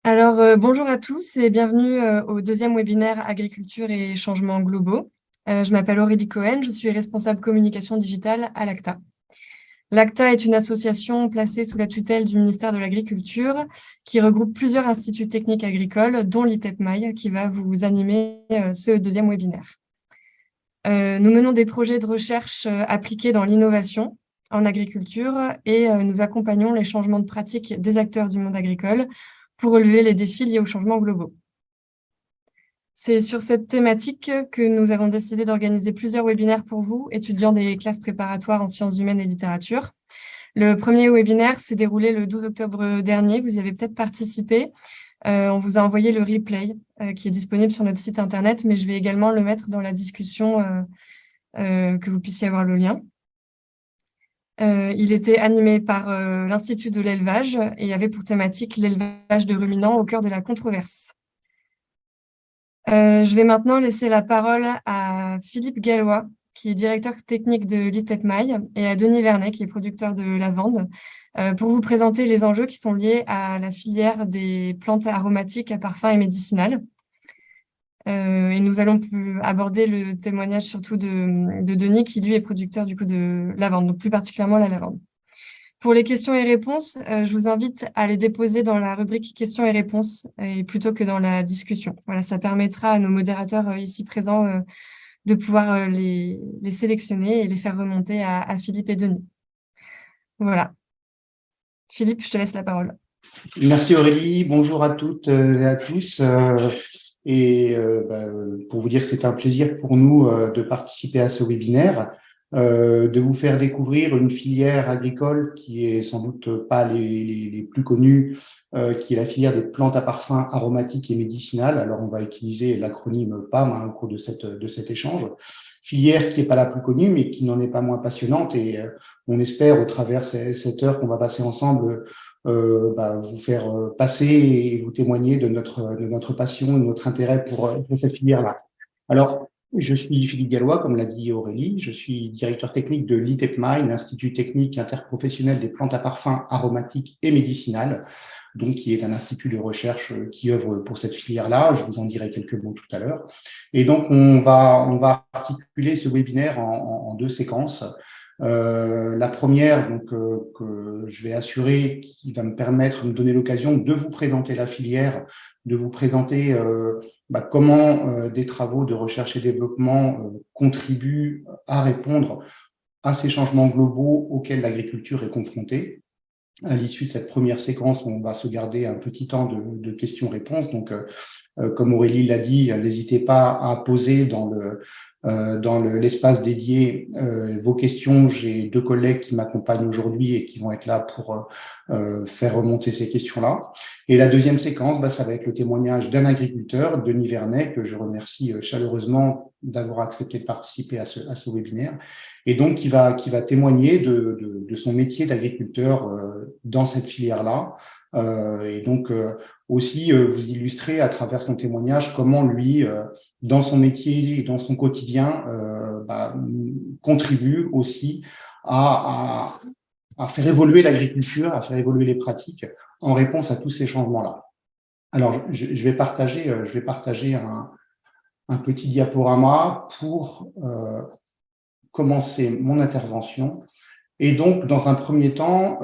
Bonjour à tous et bienvenue au deuxième webinaire Agriculture et changements globaux. Je m'appelle Aurélie Cohen, je suis responsable communication digitale à l'ACTA. L'ACTA est une association placée sous la tutelle du ministère de l'Agriculture qui regroupe plusieurs instituts techniques agricoles, dont l'ITEPMAI, qui va vous animer ce deuxième webinaire. Nous menons des projets de recherche appliqués dans l'innovation en agriculture et nous accompagnons les changements de pratiques des acteurs du monde agricole pour relever les défis liés aux changements globaux. C'est sur cette thématique que nous avons décidé d'organiser plusieurs webinaires pour vous, étudiants des classes préparatoires en sciences humaines et littérature. Le premier webinaire s'est déroulé le 12 octobre dernier, vous y avez peut-être participé. On vous a envoyé le replay qui est disponible sur notre site internet, mais je vais également le mettre dans la discussion que vous puissiez avoir le lien. Il était animé par l'Institut de l'élevage et avait pour thématique l'élevage de ruminants au cœur de la controverse. Je vais maintenant laisser la parole à Philippe Gallois, qui est directeur technique de l'ITEPMAI, et à Denis Vernet, qui est producteur de lavande, pour vous présenter les enjeux qui sont liés à la filière des plantes aromatiques à parfum et médicinales. Et nous allons aborder le témoignage surtout de Denis, qui lui est producteur du coup de lavande, donc plus particulièrement la lavande. Pour les questions et réponses, je vous invite à les déposer dans la rubrique questions et réponses et plutôt que dans la discussion. Voilà, ça permettra à nos modérateurs ici présents de pouvoir les sélectionner et les faire remonter à Philippe et Denis. Voilà. Philippe, je te laisse la parole. Merci Aurélie, bonjour à toutes et à tous. Pour vous dire que c'est un plaisir pour nous de participer à ce webinaire, de vous faire découvrir une filière agricole qui est sans doute pas les plus connues, qui est la filière des plantes à parfum aromatiques et médicinales. Alors on va utiliser l'acronyme PAM au cours de cet échange. Filière qui n'est pas la plus connue, mais qui n'en est pas moins passionnante. Et on espère, au travers cette heure qu'on va passer ensemble, vous faire passer et vous témoigner de notre passion et de notre intérêt pour cette filière-là. Alors, je suis Philippe Gallois, comme l'a dit Aurélie, je suis directeur technique de l'ITEPMAI, l'Institut technique interprofessionnel des plantes à parfum aromatiques et médicinales, donc qui est un institut de recherche qui œuvre pour cette filière-là. Je vous en dirai quelques mots tout à l'heure. Et donc, on va articuler ce webinaire en deux séquences. La première, que je vais assurer, qui va me permettre de me donner l'occasion de vous présenter la filière, de vous présenter comment des travaux de recherche et développement contribuent à répondre à ces changements globaux auxquels l'agriculture est confrontée. À l'issue de cette première séquence, on va se garder un petit temps de questions-réponses. Donc, comme Aurélie l'a dit, n'hésitez pas à poser dans l'espace dédié vos questions. J'ai deux collègues qui m'accompagnent aujourd'hui et qui vont être là pour faire remonter ces questions-là. Et la deuxième séquence, ça va être le témoignage d'un agriculteur, Denis Vernet, que je remercie chaleureusement d'avoir accepté de participer à ce webinaire, et donc qui va témoigner de son métier d'agriculteur dans cette filière-là, et donc aussi vous illustrer à travers son témoignage comment lui, dans son métier et dans son quotidien, contribue aussi à faire évoluer l'agriculture, à faire évoluer les pratiques en réponse à tous ces changements-là. Alors, je vais partager un petit diaporama pour commencer mon intervention. Et donc, dans un premier temps,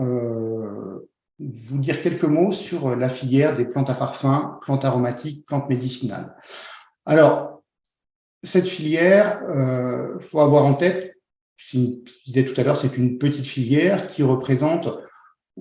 vous dire quelques mots sur la filière des plantes à parfum, plantes aromatiques, plantes médicinales. Alors, cette filière, faut avoir en tête, je disais tout à l'heure, c'est une petite filière qui représente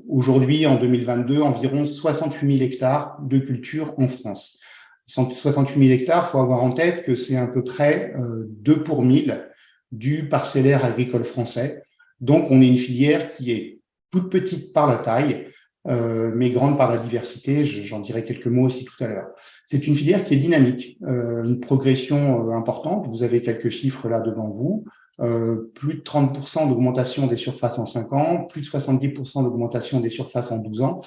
aujourd'hui, en 2022, environ 68 000 hectares de culture en France. 68 000 hectares, il faut avoir en tête que c'est à peu près 2 pour 1000 du parcellaire agricole français. Donc, on est une filière qui est toute petite par la taille, mais grande par la diversité. J'en dirai quelques mots aussi tout à l'heure. C'est une filière qui est dynamique, une progression importante. Vous avez quelques chiffres là devant vous. Plus de 30% d'augmentation des surfaces en 5 ans, plus de 70% d'augmentation des surfaces en 12 ans.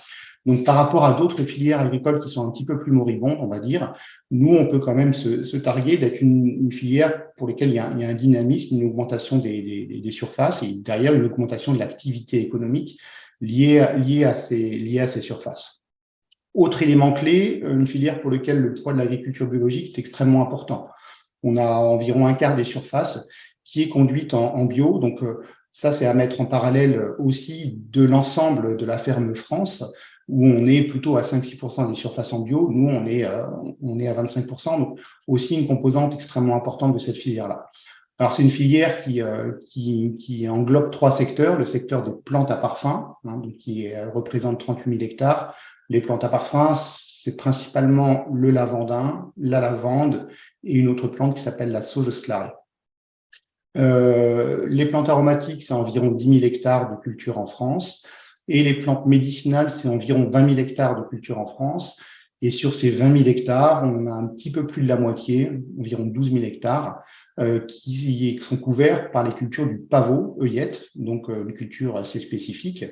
Donc, par rapport à d'autres filières agricoles qui sont un petit peu plus moribondes, on va dire, nous, on peut quand même se targuer d'être une filière pour laquelle il y a un dynamisme, une augmentation des surfaces et derrière une augmentation de l'activité économique liée à ces surfaces. Autre élément clé, une filière pour laquelle le poids de l'agriculture biologique est extrêmement important. On a environ un quart des surfaces qui est conduite en bio. Donc, ça, c'est à mettre en parallèle aussi de l'ensemble de la ferme France, où on est plutôt à 5-6% des surfaces en bio. Nous, on est à 25%. Donc, aussi une composante extrêmement importante de cette filière-là. Alors, c'est une filière qui englobe 3 secteurs. Le secteur des plantes à parfum, donc qui représente 38 000 hectares. Les plantes à parfum, c'est principalement le lavandin, la lavande et une autre plante qui s'appelle la sauge sclérée. Les plantes aromatiques, c'est environ 10 000 hectares de culture en France. Et les plantes médicinales, c'est environ 20 000 hectares de culture en France. Et sur ces 20 000 hectares, on a un petit peu plus de la moitié, environ 12 000 hectares, qui sont couverts par les cultures du pavot, œillette, donc une culture assez spécifique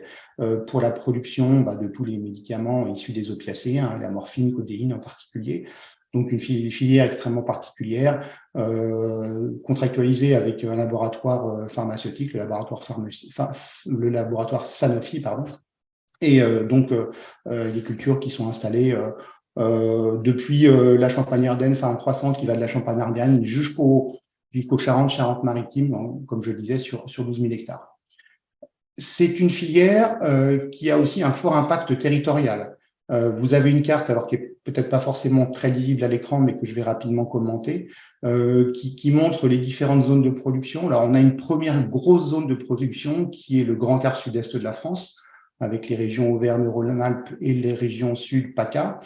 pour la production de tous les médicaments issus des opiacés, la morphine, codéine en particulier. Donc une filière extrêmement particulière, contractualisée avec un laboratoire pharmaceutique, le laboratoire Sanofi, pardon. Et donc des cultures qui sont installées depuis la Champagne-Ardenne, enfin croissante qui va de la Champagne-Ardenne jusqu'au Charente-Maritime, comme je le disais, sur 12 000 hectares. C'est une filière qui a aussi un fort impact territorial. Vous avez une carte, alors qui est peut-être pas forcément très lisible à l'écran, mais que je vais rapidement commenter, qui montre les différentes zones de production. Alors, on a une première grosse zone de production qui est le grand quart sud-est de la France, avec les régions Auvergne-Rhône-Alpes et les régions sud PACA,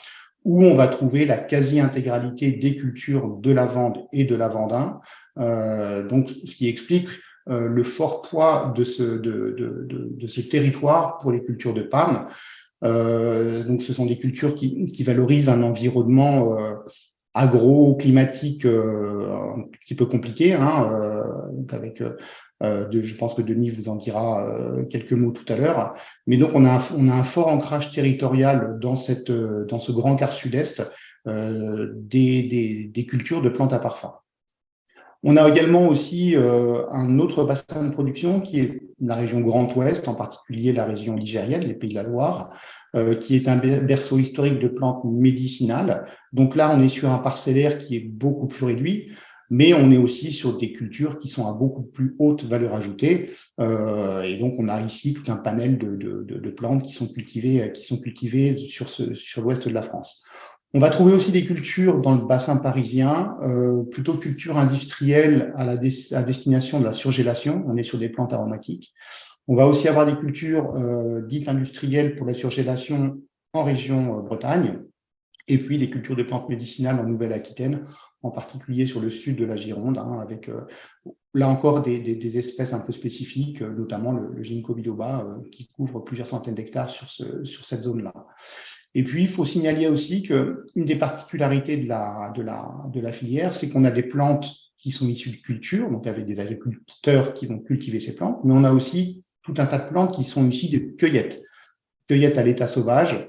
où on va trouver la quasi-intégralité des cultures de lavande et de lavandin. Donc, ce qui explique le fort poids de ce territoire pour les cultures de palme. Donc, ce sont des cultures qui valorisent un environnement agro-climatique un petit peu compliqué, avec je pense que Denis vous en dira quelques mots tout à l'heure. Mais donc, on a un fort ancrage territorial dans ce grand quart sud-est des cultures de plantes à parfum. On a également aussi un autre bassin de production qui est la région Grand Ouest, en particulier la région ligérienne, les Pays de la Loire, qui est un berceau historique de plantes médicinales. Donc là, on est sur un parcellaire qui est beaucoup plus réduit, mais on est aussi sur des cultures qui sont à beaucoup plus haute valeur ajoutée. Et donc, on a ici tout un panel de plantes qui sont cultivées sur l'ouest de la France. On va trouver aussi des cultures dans le bassin parisien, plutôt culture industrielle à destination de la surgélation. On est sur des plantes aromatiques. On va aussi avoir des cultures dites industrielles pour la surgélation en région Bretagne, et puis des cultures de plantes médicinales en Nouvelle-Aquitaine, en particulier sur le sud de la Gironde, avec là encore des espèces un peu spécifiques, notamment le ginkgo biloba, qui couvre plusieurs centaines d'hectares sur cette zone-là. Et puis, il faut signaler aussi qu'une des particularités de la filière, c'est qu'on a des plantes qui sont issues de culture, donc avec des agriculteurs qui vont cultiver ces plantes, mais on a aussi tout un tas de plantes qui sont issues de cueillettes à l'état sauvage,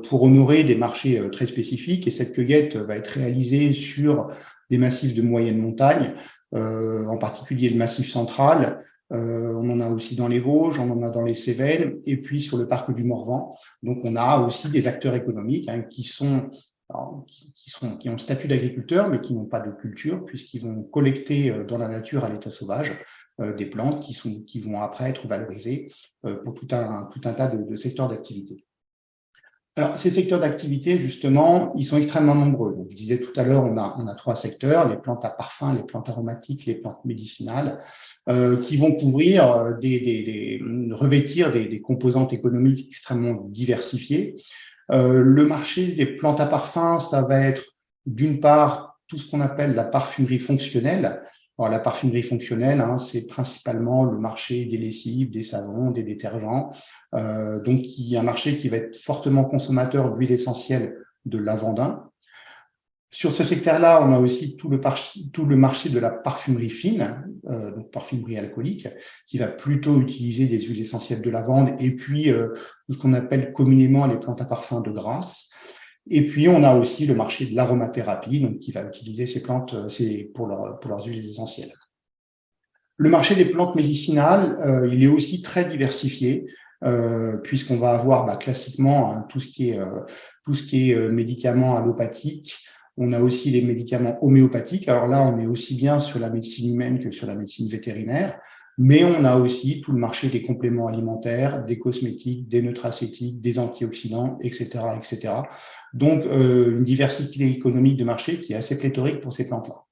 pour honorer des marchés très spécifiques. Et cette cueillette va être réalisée sur des massifs de moyenne montagne, en particulier le massif central. On en a aussi dans les Vosges, on en a dans les Cévennes, et puis sur le parc du Morvan. Donc, on a aussi des acteurs économiques qui ont le statut d'agriculteurs, mais qui n'ont pas de culture, puisqu'ils vont collecter dans la nature à l'état sauvage des plantes qui vont après être valorisées pour tout un tas de secteurs d'activité. Alors, ces secteurs d'activité, justement, ils sont extrêmement nombreux. Donc, je disais tout à l'heure, on a 3 secteurs, les plantes à parfum, les plantes aromatiques, les plantes médicinales, qui vont couvrir, revêtir des composantes économiques extrêmement diversifiées. Le marché des plantes à parfum, ça va être d'une part tout ce qu'on appelle la parfumerie fonctionnelle. Alors, la parfumerie fonctionnelle, c'est principalement le marché des lessives, des savons, des détergents. Donc, il y a un marché qui va être fortement consommateur d'huile essentielle de lavandin. Sur ce secteur-là, on a aussi tout le marché de la parfumerie fine, donc parfumerie alcoolique, qui va plutôt utiliser des huiles essentielles de lavande et puis ce qu'on appelle communément les plantes à parfum de Grasse. Et puis, on a aussi le marché de l'aromathérapie, donc qui va utiliser ces plantes pour leurs huiles essentielles. Le marché des plantes médicinales, il est aussi très diversifié. puisqu'on va avoir classiquement tout ce qui est médicaments allopathiques. On a aussi les médicaments homéopathiques. Alors là, on est aussi bien sur la médecine humaine que sur la médecine vétérinaire. Mais on a aussi tout le marché des compléments alimentaires, des cosmétiques, des nutracéutiques, des antioxydants, etc., etc. Donc, une diversité économique de marché qui est assez pléthorique pour ces plantes-là.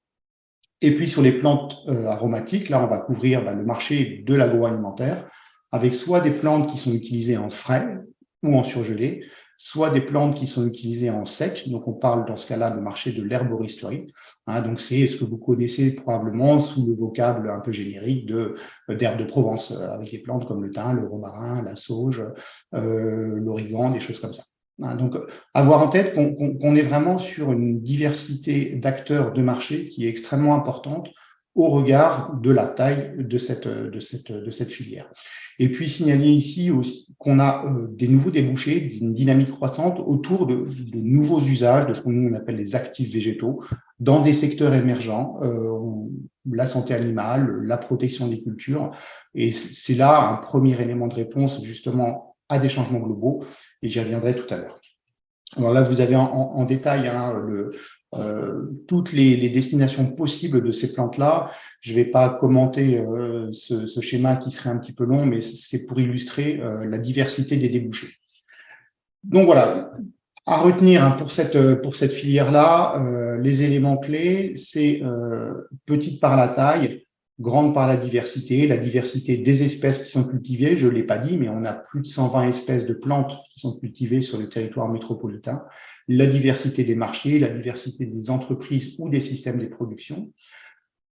Et puis, sur les plantes aromatiques, là, on va couvrir le marché de l'agroalimentaire avec soit des plantes qui sont utilisées en frais ou en surgelé, soit des plantes qui sont utilisées en sec. Donc, on parle dans ce cas-là du marché de l'herboristerie. Donc, c'est ce que vous connaissez probablement sous le vocable un peu générique d'herbes de Provence, avec des plantes comme le thym, le romarin, la sauge, l'origan, des choses comme ça. Donc, avoir en tête qu'on est vraiment sur une diversité d'acteurs de marché qui est extrêmement importante au regard de la taille de cette filière. Et puis, signaler ici aussi qu'on a des nouveaux débouchés, d'une dynamique croissante autour de nouveaux usages de ce qu'on appelle les actifs végétaux dans des secteurs émergents, la santé animale, la protection des cultures. Et c'est là un premier élément de réponse justement à des changements globaux, et j'y reviendrai tout à l'heure. Alors là, vous avez en détail toutes les destinations possibles de ces plantes-là. Je ne vais pas commenter ce schéma qui serait un petit peu long, mais c'est pour illustrer la diversité des débouchés. Donc voilà, à retenir pour cette filière-là, les éléments clés, c'est petite par la taille, grande par la diversité des espèces qui sont cultivées, je ne l'ai pas dit, mais on a plus de 120 espèces de plantes qui sont cultivées sur le territoire métropolitain, la diversité des marchés, la diversité des entreprises ou des systèmes de production.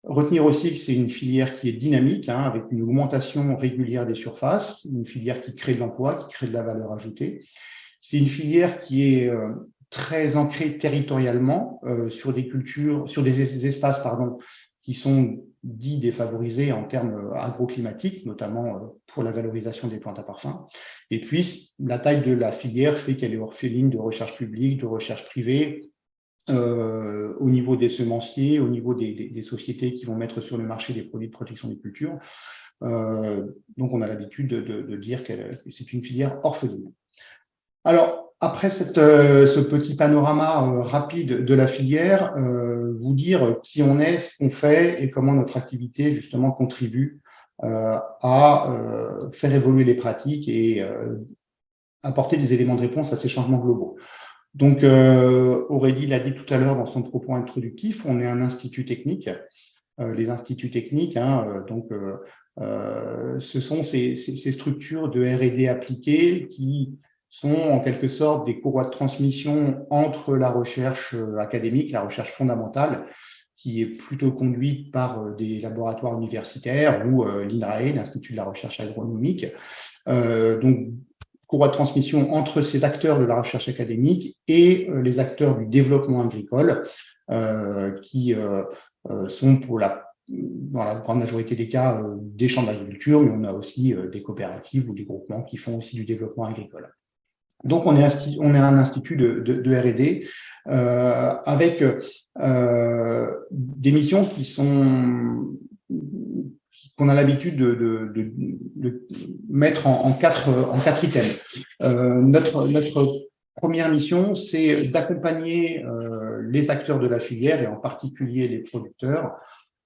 Retenir aussi que c'est une filière qui est dynamique, avec une augmentation régulière des surfaces, une filière qui crée de l'emploi, qui crée de la valeur ajoutée. C'est une filière qui est très ancrée territorialement sur des cultures, sur des espaces qui sont dits défavorisés en termes agroclimatiques, notamment pour la valorisation des plantes à parfum. Et puis, la taille de la filière fait qu'elle est orpheline de recherche publique, de recherche privée, au niveau des semenciers, au niveau des sociétés qui vont mettre sur le marché des produits de protection des cultures. Donc, on a l'habitude de dire que c'est une filière orpheline. Alors, après ce petit panorama rapide de la filière, vous dire qui on est, ce qu'on fait et comment notre activité, justement, contribue à faire évoluer les pratiques et apporter des éléments de réponse à ces changements globaux. Donc, Aurélie l'a dit tout à l'heure dans son propos introductif, on est un institut technique. Les instituts techniques, ce sont ces structures de R&D appliquées qui sont en quelque sorte des courroies de transmission entre la recherche académique, la recherche fondamentale, qui est plutôt conduite par des laboratoires universitaires ou l'INRAE, l'Institut de la recherche agronomique. Donc, courroie de transmission entre ces acteurs de la recherche académique et les acteurs du développement agricole, qui sont dans la grande majorité des cas des chambres d'agriculture, mais on a aussi des coopératives ou des groupements qui font aussi du développement agricole. Donc, on est un institut de R&D avec des missions qu'on a l'habitude de mettre en quatre items. Notre première mission, c'est d'accompagner les acteurs de la filière, et en particulier les producteurs,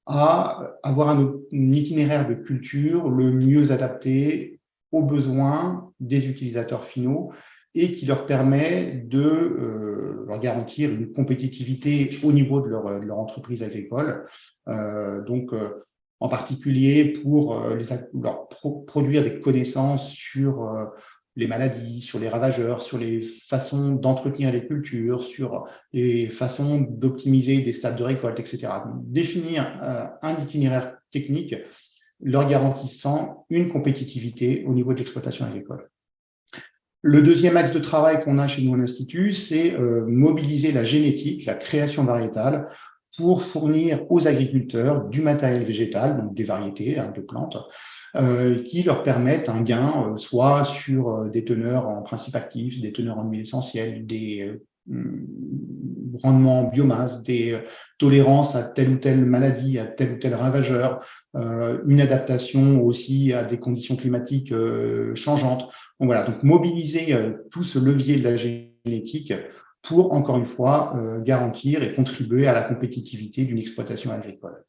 à avoir un itinéraire de culture le mieux adapté aux besoins des utilisateurs finaux et qui leur permet de leur garantir une compétitivité au niveau de leur entreprise agricole. En particulier pour leur produire des connaissances sur les maladies, sur les ravageurs, sur les façons d'entretenir les cultures, sur les façons d'optimiser des stades de récolte, etc. Donc, définir un itinéraire technique leur garantissant une compétitivité au niveau de l'exploitation agricole. Le deuxième axe de travail qu'on a chez nous à l'Institut, c'est mobiliser la génétique, la création variétale, pour fournir aux agriculteurs du matériel végétal, donc des variétés de plantes, qui leur permettent un gain, soit sur des teneurs en principes actifs, des teneurs en huile essentielle, des rendements en biomasse, des tolérances à telle ou telle maladie, à tel ou tel ravageur, une adaptation aussi à des conditions climatiques changeantes. Donc voilà, donc mobiliser tout ce levier de la génétique pour, encore une fois, garantir et contribuer à la compétitivité d'une exploitation agricole.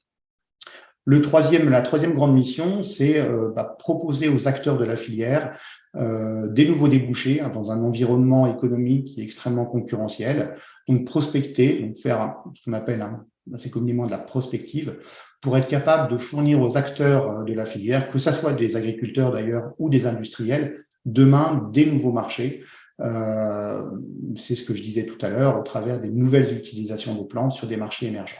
La troisième grande mission, c'est proposer aux acteurs de la filière des nouveaux débouchés dans un environnement économique qui est extrêmement concurrentiel. Donc prospecter, donc faire ce qu'on appelle assez communément de la prospective, pour être capable de fournir aux acteurs de la filière, que ce soit des agriculteurs d'ailleurs ou des industriels, demain des nouveaux marchés. C'est ce que je disais tout à l'heure, au travers des nouvelles utilisations des plantes sur des marchés émergents.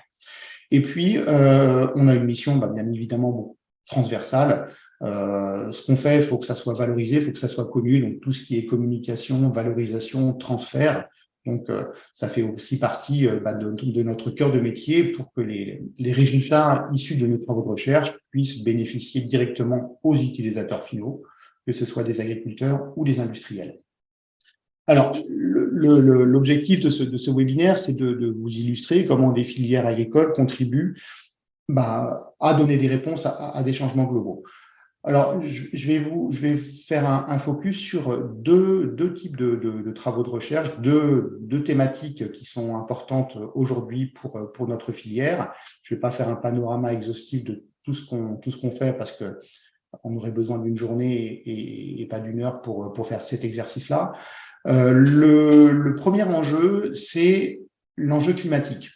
Et puis, on a une mission, bien évidemment, transversale. Ce qu'on fait, il faut que ça soit valorisé, il faut que ça soit connu. Donc, tout ce qui est communication, valorisation, transfert. Donc, ça fait aussi partie de notre cœur de métier pour que les résultats issus de nos travaux de recherche puissent bénéficier directement aux utilisateurs finaux, que ce soit des agriculteurs ou des industriels. Alors, l'objectif de ce webinaire, c'est de vous illustrer comment des filières agricoles contribuent à donner des réponses à des changements globaux. Alors, je vais faire un focus sur deux types de travaux de recherche, deux thématiques qui sont importantes aujourd'hui pour notre filière. Je ne vais pas faire un panorama exhaustif de tout ce qu'on fait parce que on aurait besoin d'une journée et pas d'une heure pour faire cet exercice-là. Le premier enjeu, c'est l'enjeu climatique.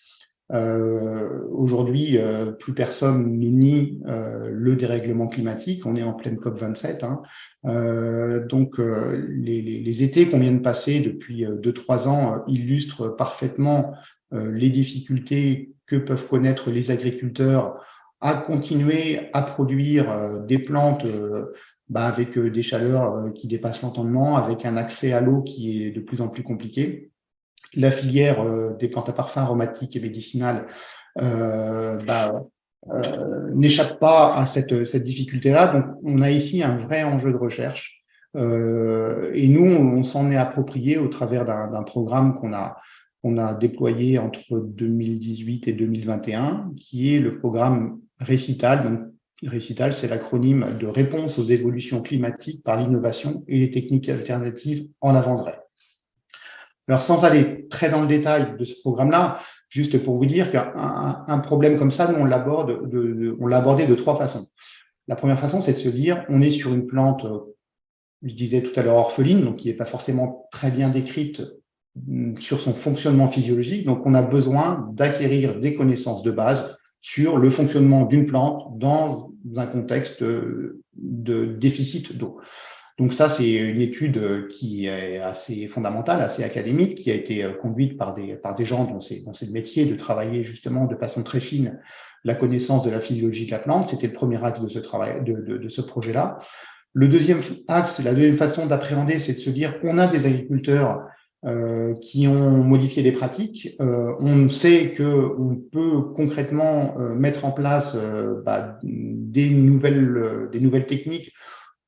Aujourd'hui, plus personne ne nie le dérèglement climatique. On est en pleine COP27. Donc, les étés qu'on vient de passer depuis 2-3 ans illustrent parfaitement les difficultés que peuvent connaître les agriculteurs à continuer à produire des plantes avec des chaleurs qui dépassent l'entendement, avec un accès à l'eau qui est de plus en plus compliqué. La filière des plantes à parfum aromatiques et médicinales n'échappe pas à cette difficulté-là. Donc, on a ici un vrai enjeu de recherche. Et nous, on s'en est approprié au travers d'un programme qu'on a déployé entre 2018 et 2021, qui est le programme Récital. Donc, Récital, c'est l'acronyme de Réponse aux évolutions climatiques par l'innovation et les techniques alternatives en avant-grès. Alors, sans aller très dans le détail de ce programme-là, juste pour vous dire qu'un problème comme ça, nous, on l'a abordé de 3 façons. La première façon, c'est de se dire, on est sur une plante, je disais tout à l'heure, orpheline, donc qui n'est pas forcément très bien décrite sur son fonctionnement physiologique. Donc, on a besoin d'acquérir des connaissances de base sur le fonctionnement d'une plante dans un contexte de déficit d'eau. Donc ça, c'est une étude qui est assez fondamentale, assez académique, qui a été conduite par des gens dont c'est le métier de travailler justement de façon très fine la connaissance de la physiologie de la plante. C'était le premier axe de ce travail, de ce projet-là. Le deuxième axe, la deuxième façon d'appréhender, c'est de se dire qu'on a des agriculteurs qui ont modifié des pratiques. On sait qu'on peut concrètement mettre en place des nouvelles techniques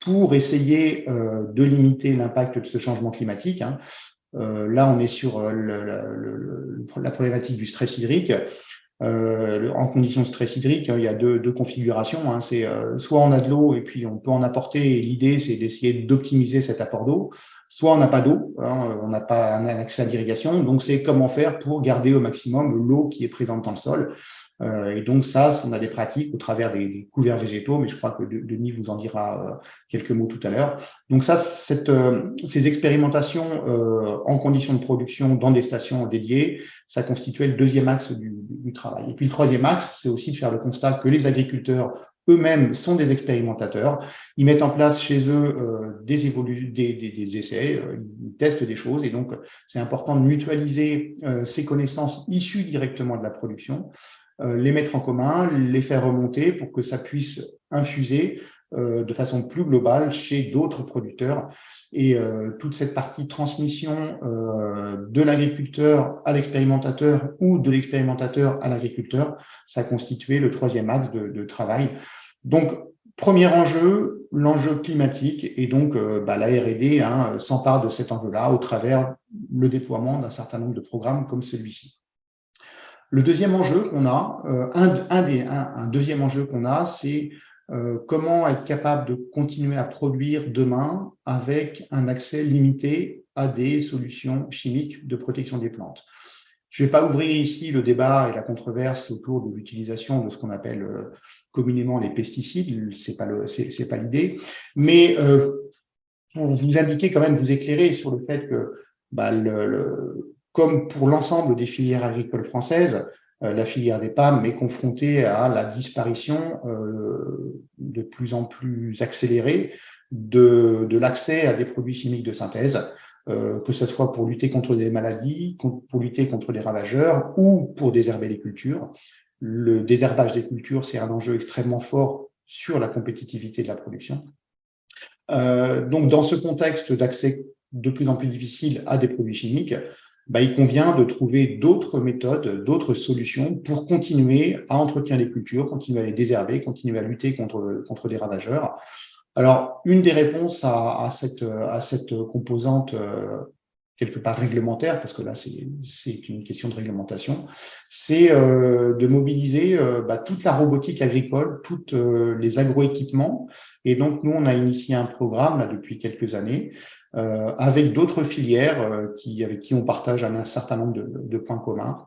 pour essayer de limiter l'impact de ce changement climatique. Là, on est sur la problématique du stress hydrique. En conditions de stress hydrique, il y a deux configurations. C'est soit on a de l'eau et puis on peut en apporter, et l'idée, c'est d'essayer d'optimiser cet apport d'eau. Soit on n'a pas d'eau, on n'a pas un accès à l'irrigation, donc c'est comment faire pour garder au maximum l'eau qui est présente dans le sol. Et donc ça, on a des pratiques au travers des couverts végétaux, mais je crois que Denis vous en dira quelques mots tout à l'heure. Donc ça, ces expérimentations en conditions de production dans des stations dédiées, ça constituait le deuxième axe du travail. Et puis le troisième axe, c'est aussi de faire le constat que les agriculteurs eux-mêmes sont des expérimentateurs. Ils mettent en place chez eux des essais, ils testent des choses, et donc c'est important de mutualiser ces connaissances issues directement de la production, les mettre en commun, les faire remonter pour que ça puisse infuser de façon plus globale chez d'autres producteurs. Et toute cette partie transmission de l'agriculteur à l'expérimentateur ou de l'expérimentateur à l'agriculteur, ça constituait le troisième axe de travail. Donc, premier enjeu, l'enjeu climatique, et donc la R&D s'empare de cet enjeu-là au travers le déploiement d'un certain nombre de programmes comme celui-ci. Le deuxième enjeu qu'on a, un deuxième enjeu qu'on a, c'est comment être capable de continuer à produire demain avec un accès limité à des solutions chimiques de protection des plantes. Je ne vais pas ouvrir ici le débat et la controverse autour de l'utilisation de ce qu'on appelle communément les pesticides, c'est pas l'idée, mais pour vous indiquer quand même, vous éclairer sur le fait que, bah, comme pour l'ensemble des filières agricoles françaises, la filière des PAM est confrontée à la disparition de plus en plus accélérée de l'accès à des produits chimiques de synthèse, que ce soit pour lutter contre des maladies, pour lutter contre les ravageurs ou pour désherber les cultures. Le désherbage des cultures, c'est un enjeu extrêmement fort sur la compétitivité de la production. Donc, dans ce contexte d'accès de plus en plus difficile à des produits chimiques, bah, il convient de trouver d'autres méthodes, d'autres solutions pour continuer à entretenir les cultures, continuer à les désherber, continuer à lutter contre des ravageurs. Alors, une des réponses à cette composante quelque part réglementaire, parce que là, c'est une question de réglementation, c'est de mobiliser toute la robotique agricole, tous les agroéquipements. Et donc, nous, on a initié un programme là depuis quelques années avec d'autres filières avec qui on partage un certain nombre de points communs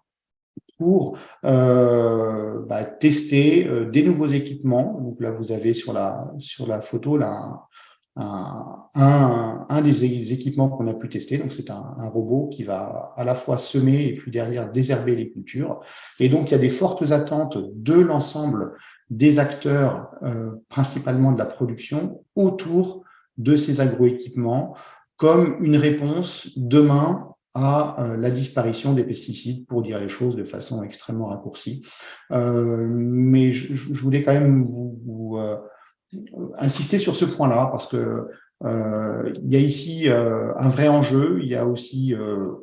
pour tester des nouveaux équipements. Donc là, vous avez sur la photo là un des équipements qu'on a pu tester. Donc, c'est un robot qui va à la fois semer et puis derrière désherber les cultures. Et donc, il y a des fortes attentes de l'ensemble des acteurs, principalement de la production, autour de ces agroéquipements comme une réponse demain à la disparition des pesticides, pour dire les choses de façon extrêmement raccourcie. Mais je voulais quand même vous insister sur ce point-là parce que il y a ici un vrai enjeu. Il y a aussi,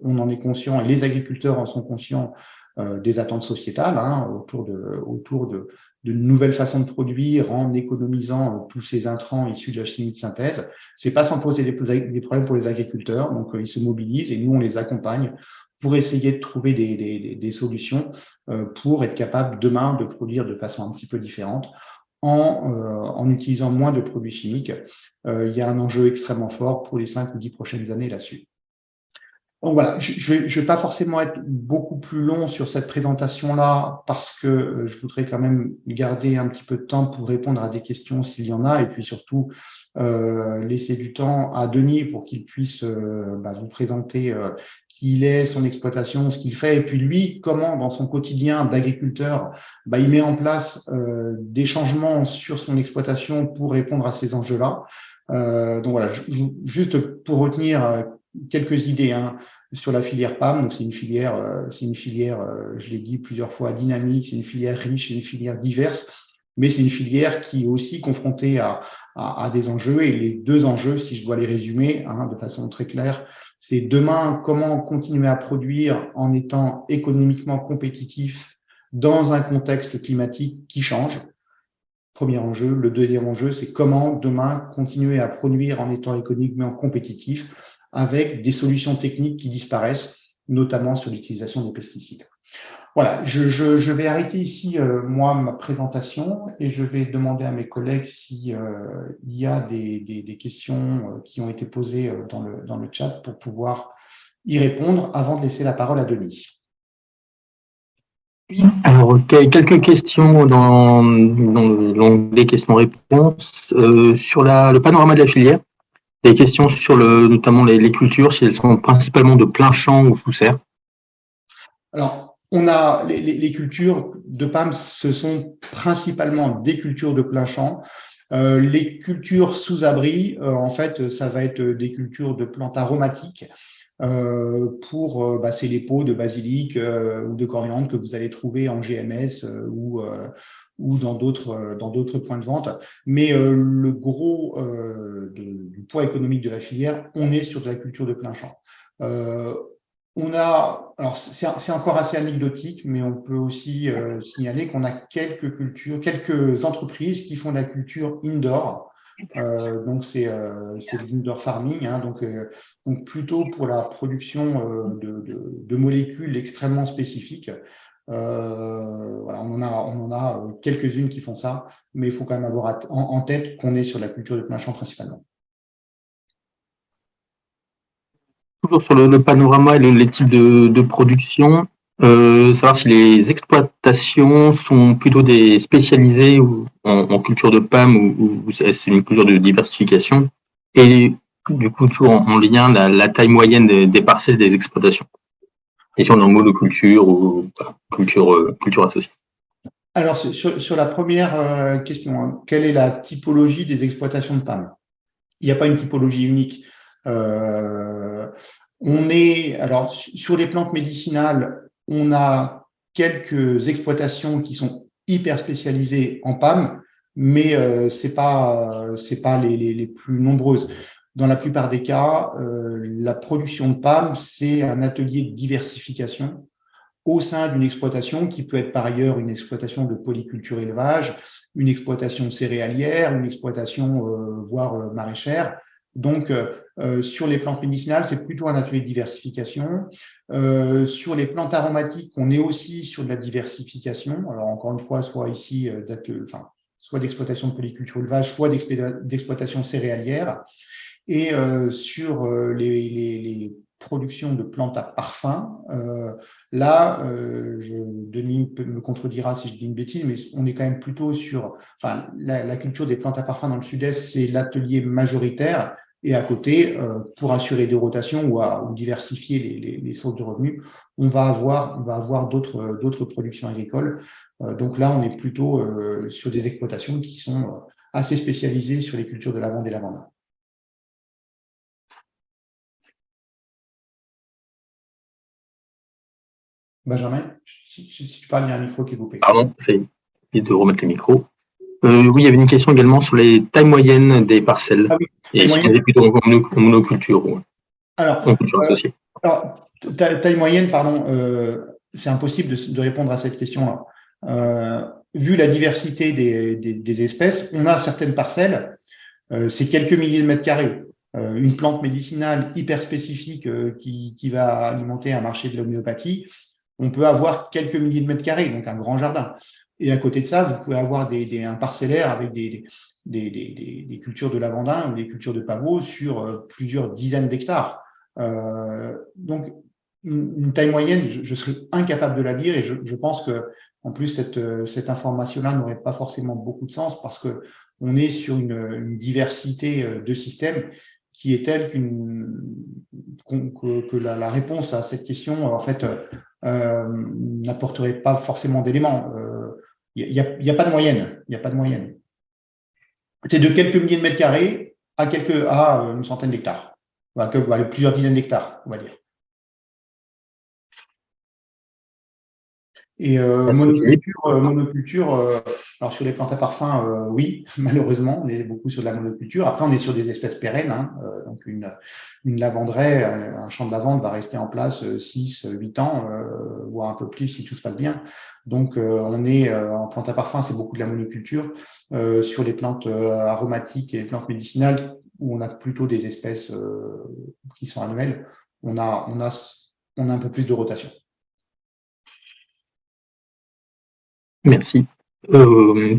on en est conscient et les agriculteurs en sont conscients des attentes sociétales autour de nouvelles façons de produire en économisant tous ces intrants issus de la chimie de synthèse. C'est pas sans poser des problèmes pour les agriculteurs, donc ils se mobilisent et nous on les accompagne pour essayer de trouver des solutions pour être capable demain de produire de façon un petit peu différente en utilisant moins de produits chimiques. Il y a un enjeu extrêmement fort pour les 5 ou 10 prochaines années là-dessus. Donc voilà, je vais pas forcément être beaucoup plus long sur cette présentation-là parce que je voudrais quand même garder un petit peu de temps pour répondre à des questions s'il y en a et puis surtout laisser du temps à Denis pour qu'il puisse vous présenter qui il est, son exploitation, ce qu'il fait et puis lui, comment dans son quotidien d'agriculteur, il met en place des changements sur son exploitation pour répondre à ces enjeux-là. Donc voilà, juste pour retenir quelques idées sur la filière PAM. Donc c'est une filière, je l'ai dit plusieurs fois, dynamique, c'est une filière riche, c'est une filière diverse, mais c'est une filière qui est aussi confrontée à des enjeux. Et les deux enjeux, si je dois les résumer de façon très claire, c'est demain comment continuer à produire en étant économiquement compétitif dans un contexte climatique qui change. Premier enjeu. Le deuxième enjeu, c'est comment demain continuer à produire en étant économiquement compétitif avec des solutions techniques qui disparaissent, notamment sur l'utilisation des pesticides. Voilà, je vais arrêter ici, moi, ma présentation et je vais demander à mes collègues s'il y a des questions qui ont été posées dans le chat pour pouvoir y répondre avant de laisser la parole à Denis. Alors, quelques questions dans l'onglet questions-réponses. Sur le panorama de la filière, des questions sur notamment les cultures, si elles sont principalement de plein champ ou sous serre. Alors, on a les cultures de PAM, ce sont principalement des cultures de plein champ. Les cultures sous abri, en fait, ça va être des cultures de plantes aromatiques. C'est les pots de basilic ou de coriandre que vous allez trouver en GMS ou dans d'autres points de vente. Mais le gros du poids économique de la filière, on est sur de la culture de plein champ. Alors c'est encore assez anecdotique, mais on peut aussi signaler qu'on a quelques entreprises qui font de la culture indoor. Donc c'est l'indoor farming, donc plutôt pour la production de molécules extrêmement spécifiques. Voilà, on en a quelques-unes qui font ça, mais il faut quand même avoir en tête qu'on est sur la culture de plein champ principalement. Toujours sur le panorama et les types de production, savoir si les exploitations sont plutôt des spécialisées en culture de PAM ou c'est une culture de diversification. Et du coup, toujours en lien, la taille moyenne des parcelles des exploitations. Et si on est en monoculture ou culture associée. Alors, sur la première question, hein, quelle est la typologie des exploitations de PAM? Il n'y a pas une typologie unique. Alors, sur les plantes médicinales, on a quelques exploitations qui sont hyper spécialisées en PAM, mais c'est pas les plus nombreuses. Dans la plupart des cas, la production de PAM, c'est un atelier de diversification au sein d'une exploitation qui peut être par ailleurs une exploitation de polyculture élevage, une exploitation céréalière, une exploitation voire maraîchère. Donc, sur les plantes médicinales, c'est plutôt un atelier de diversification. Sur les plantes aromatiques, on est aussi sur de la diversification. Alors, encore une fois, soit ici, soit d'exploitation de polyculture élevage, soit d'exploitation céréalière. Et sur les productions de plantes à parfum, là, Denis me contredira si je dis une bêtise, mais on est quand même plutôt sur, enfin, la culture des plantes à parfum dans le sud-est, c'est l'atelier majoritaire. Et à côté, pour assurer des rotations ou diversifier les sources de revenus, on va avoir d'autres productions agricoles. Donc là, on est plutôt sur des exploitations qui sont assez spécialisées sur les cultures de lavande et lavande. Benjamin, si tu parles, il y a un micro qui est coupé. Pardon, j'ai oublié de remettre le micro. Oui, il y avait une question également sur les tailles moyennes des parcelles. Ah oui, et si on était plutôt en monoculture ou en culture associée. Alors, taille moyenne, pardon, c'est impossible de répondre à cette question-là. Vu la diversité des espèces, on a certaines parcelles, c'est quelques milliers de mètres carrés. Une plante médicinale hyper spécifique qui va alimenter un marché de l'homéopathie, on peut avoir quelques milliers de mètres carrés, donc un grand jardin. Et à côté de ça, vous pouvez avoir un parcellaire avec des cultures de lavandin ou des cultures de pavots sur plusieurs dizaines d'hectares. Donc, une taille moyenne, je serais incapable de la dire et je pense que en plus cette information-là n'aurait pas forcément beaucoup de sens parce que on est sur une diversité de systèmes qui est telle que la réponse à cette question, en fait, n'apporterait pas forcément d'éléments. Il n'y a pas de moyenne. Il n'y a pas de moyenne. C'est de quelques milliers de mètres carrés à une centaine d'hectares. Plusieurs dizaines d'hectares, on va dire. Et monoculture, alors sur les plantes à parfum, oui, malheureusement, on est beaucoup sur de la monoculture. Après, on est sur des espèces pérennes, hein, donc une lavanderaie, un champ de lavande va rester en place 6, 8 ans, voire un peu plus si tout se passe bien. Donc, on est en plantes à parfum, c'est beaucoup de la monoculture. Sur les plantes aromatiques et les plantes médicinales, où on a plutôt des espèces qui sont annuelles, on a un peu plus de rotation. Merci.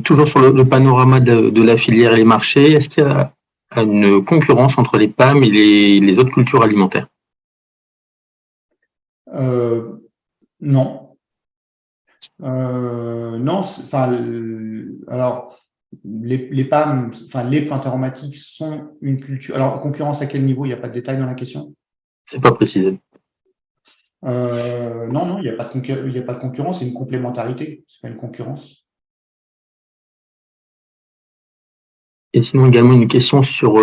Toujours sur le panorama de la filière et les marchés, est-ce qu'il y a une concurrence entre les PAM et les autres cultures alimentaires? Non. Non, alors les PAM, les plantes aromatiques sont une culture. Alors, concurrence à quel niveau? Il n'y a pas de détail dans la question? C'est pas précisé. Non, il n'y a pas de concurrence, c'est une complémentarité, c'est pas une concurrence. Et sinon également une question sur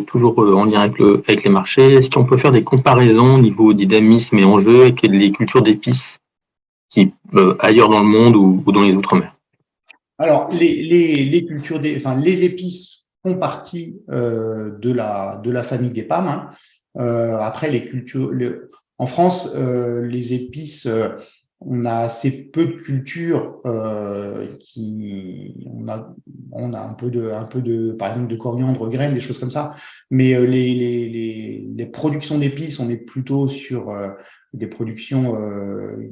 toujours en lien avec les marchés. Est-ce qu'on peut faire des comparaisons au niveau dynamisme et enjeux avec les cultures d'épices qui ailleurs dans le monde ou dans les outre-mer? Alors les cultures les épices font partie de la famille des PAM. Hein. Après les cultures, en France, les épices on a assez peu de cultures on a un peu de, par exemple, de coriandre, graines, des choses comme ça. Mais les productions d'épices, on est plutôt sur des productions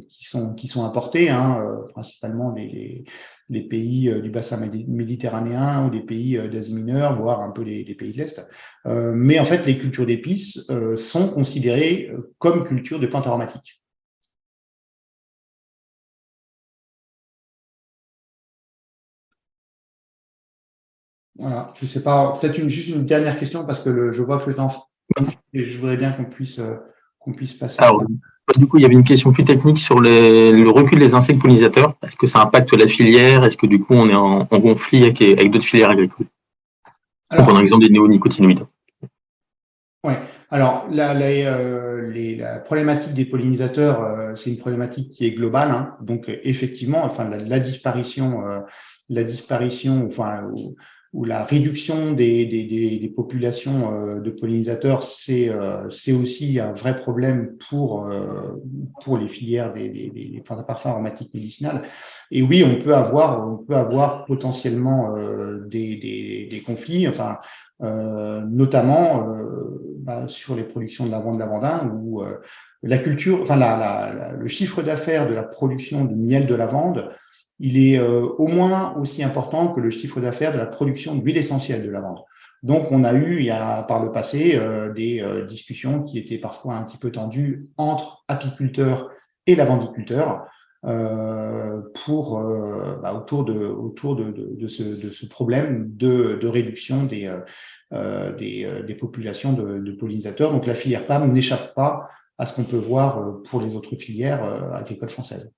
qui sont importées, hein, principalement les pays du bassin méditerranéen ou des pays d'Asie mineure, voire un peu les pays de l'Est. Mais en fait, les cultures d'épices sont considérées comme cultures de plantes aromatiques. Voilà, je sais pas, peut-être juste une dernière question parce que je vois que le temps et je voudrais bien qu'on puisse passer. Alors, du coup, il y avait une question plus technique sur le recul des insectes pollinisateurs. Est-ce que ça impacte la filière? Est-ce que du coup, on est en conflit avec d'autres filières agricoles? On prend l'exemple des néonicotinoïdes. Ouais. Alors, la problématique des pollinisateurs, c'est une problématique qui est globale, hein. Donc, effectivement, enfin, la disparition, enfin, ou la réduction des populations de pollinisateurs, c'est aussi un vrai problème pour les filières des plantes à parfum aromatiques médicinales. Et oui, on peut avoir potentiellement des conflits, enfin, notamment sur les productions de lavandin où la culture, enfin le chiffre d'affaires de la production de miel de lavande, il est au moins aussi important que le chiffre d'affaires de la production d'huile essentielle de lavande. Donc, on a eu, par le passé, des discussions qui étaient parfois un petit peu tendues entre apiculteurs et lavandiculteurs autour de ce problème de réduction des populations de pollinisateurs. Donc, la filière PAM n'échappe pas à ce qu'on peut voir pour les autres filières agricoles françaises.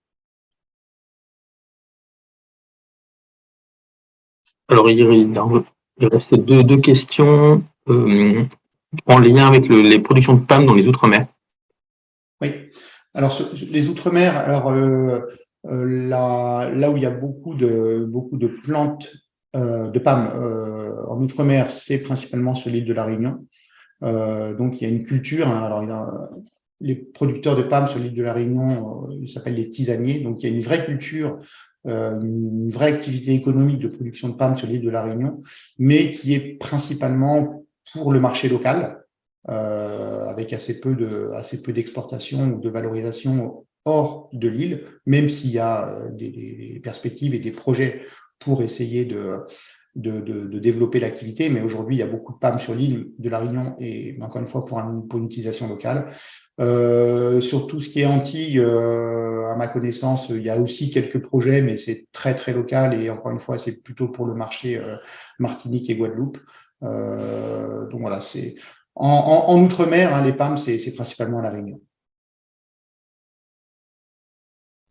Alors, il restait deux questions en lien avec les productions de PAM dans les Outre-mer. Oui. Alors, les Outre-mer, alors là où il y a beaucoup de plantes de PAM en Outre-mer, c'est principalement sur l'île de la Réunion. Donc, il y a une culture. Hein, alors, les producteurs de PAM sur l'île de la Réunion, ils s'appellent les tisaniers. Donc, il y a une vraie culture, une vraie activité économique de production de PAM sur l'île de la Réunion, mais qui est principalement pour le marché local, avec assez peu d'exportation ou de valorisation hors de l'île, même s'il y a des perspectives et des projets pour essayer de développer l'activité, mais aujourd'hui, il y a beaucoup de PAM sur l'île de la Réunion et encore une fois pour une utilisation locale. Sur tout ce qui est Antilles, à ma connaissance, il y a aussi quelques projets, mais c'est très très local et encore une fois, c'est plutôt pour le marché Martinique et Guadeloupe. Donc voilà, c'est en Outre-mer, hein, les PAM, c'est principalement à la Réunion.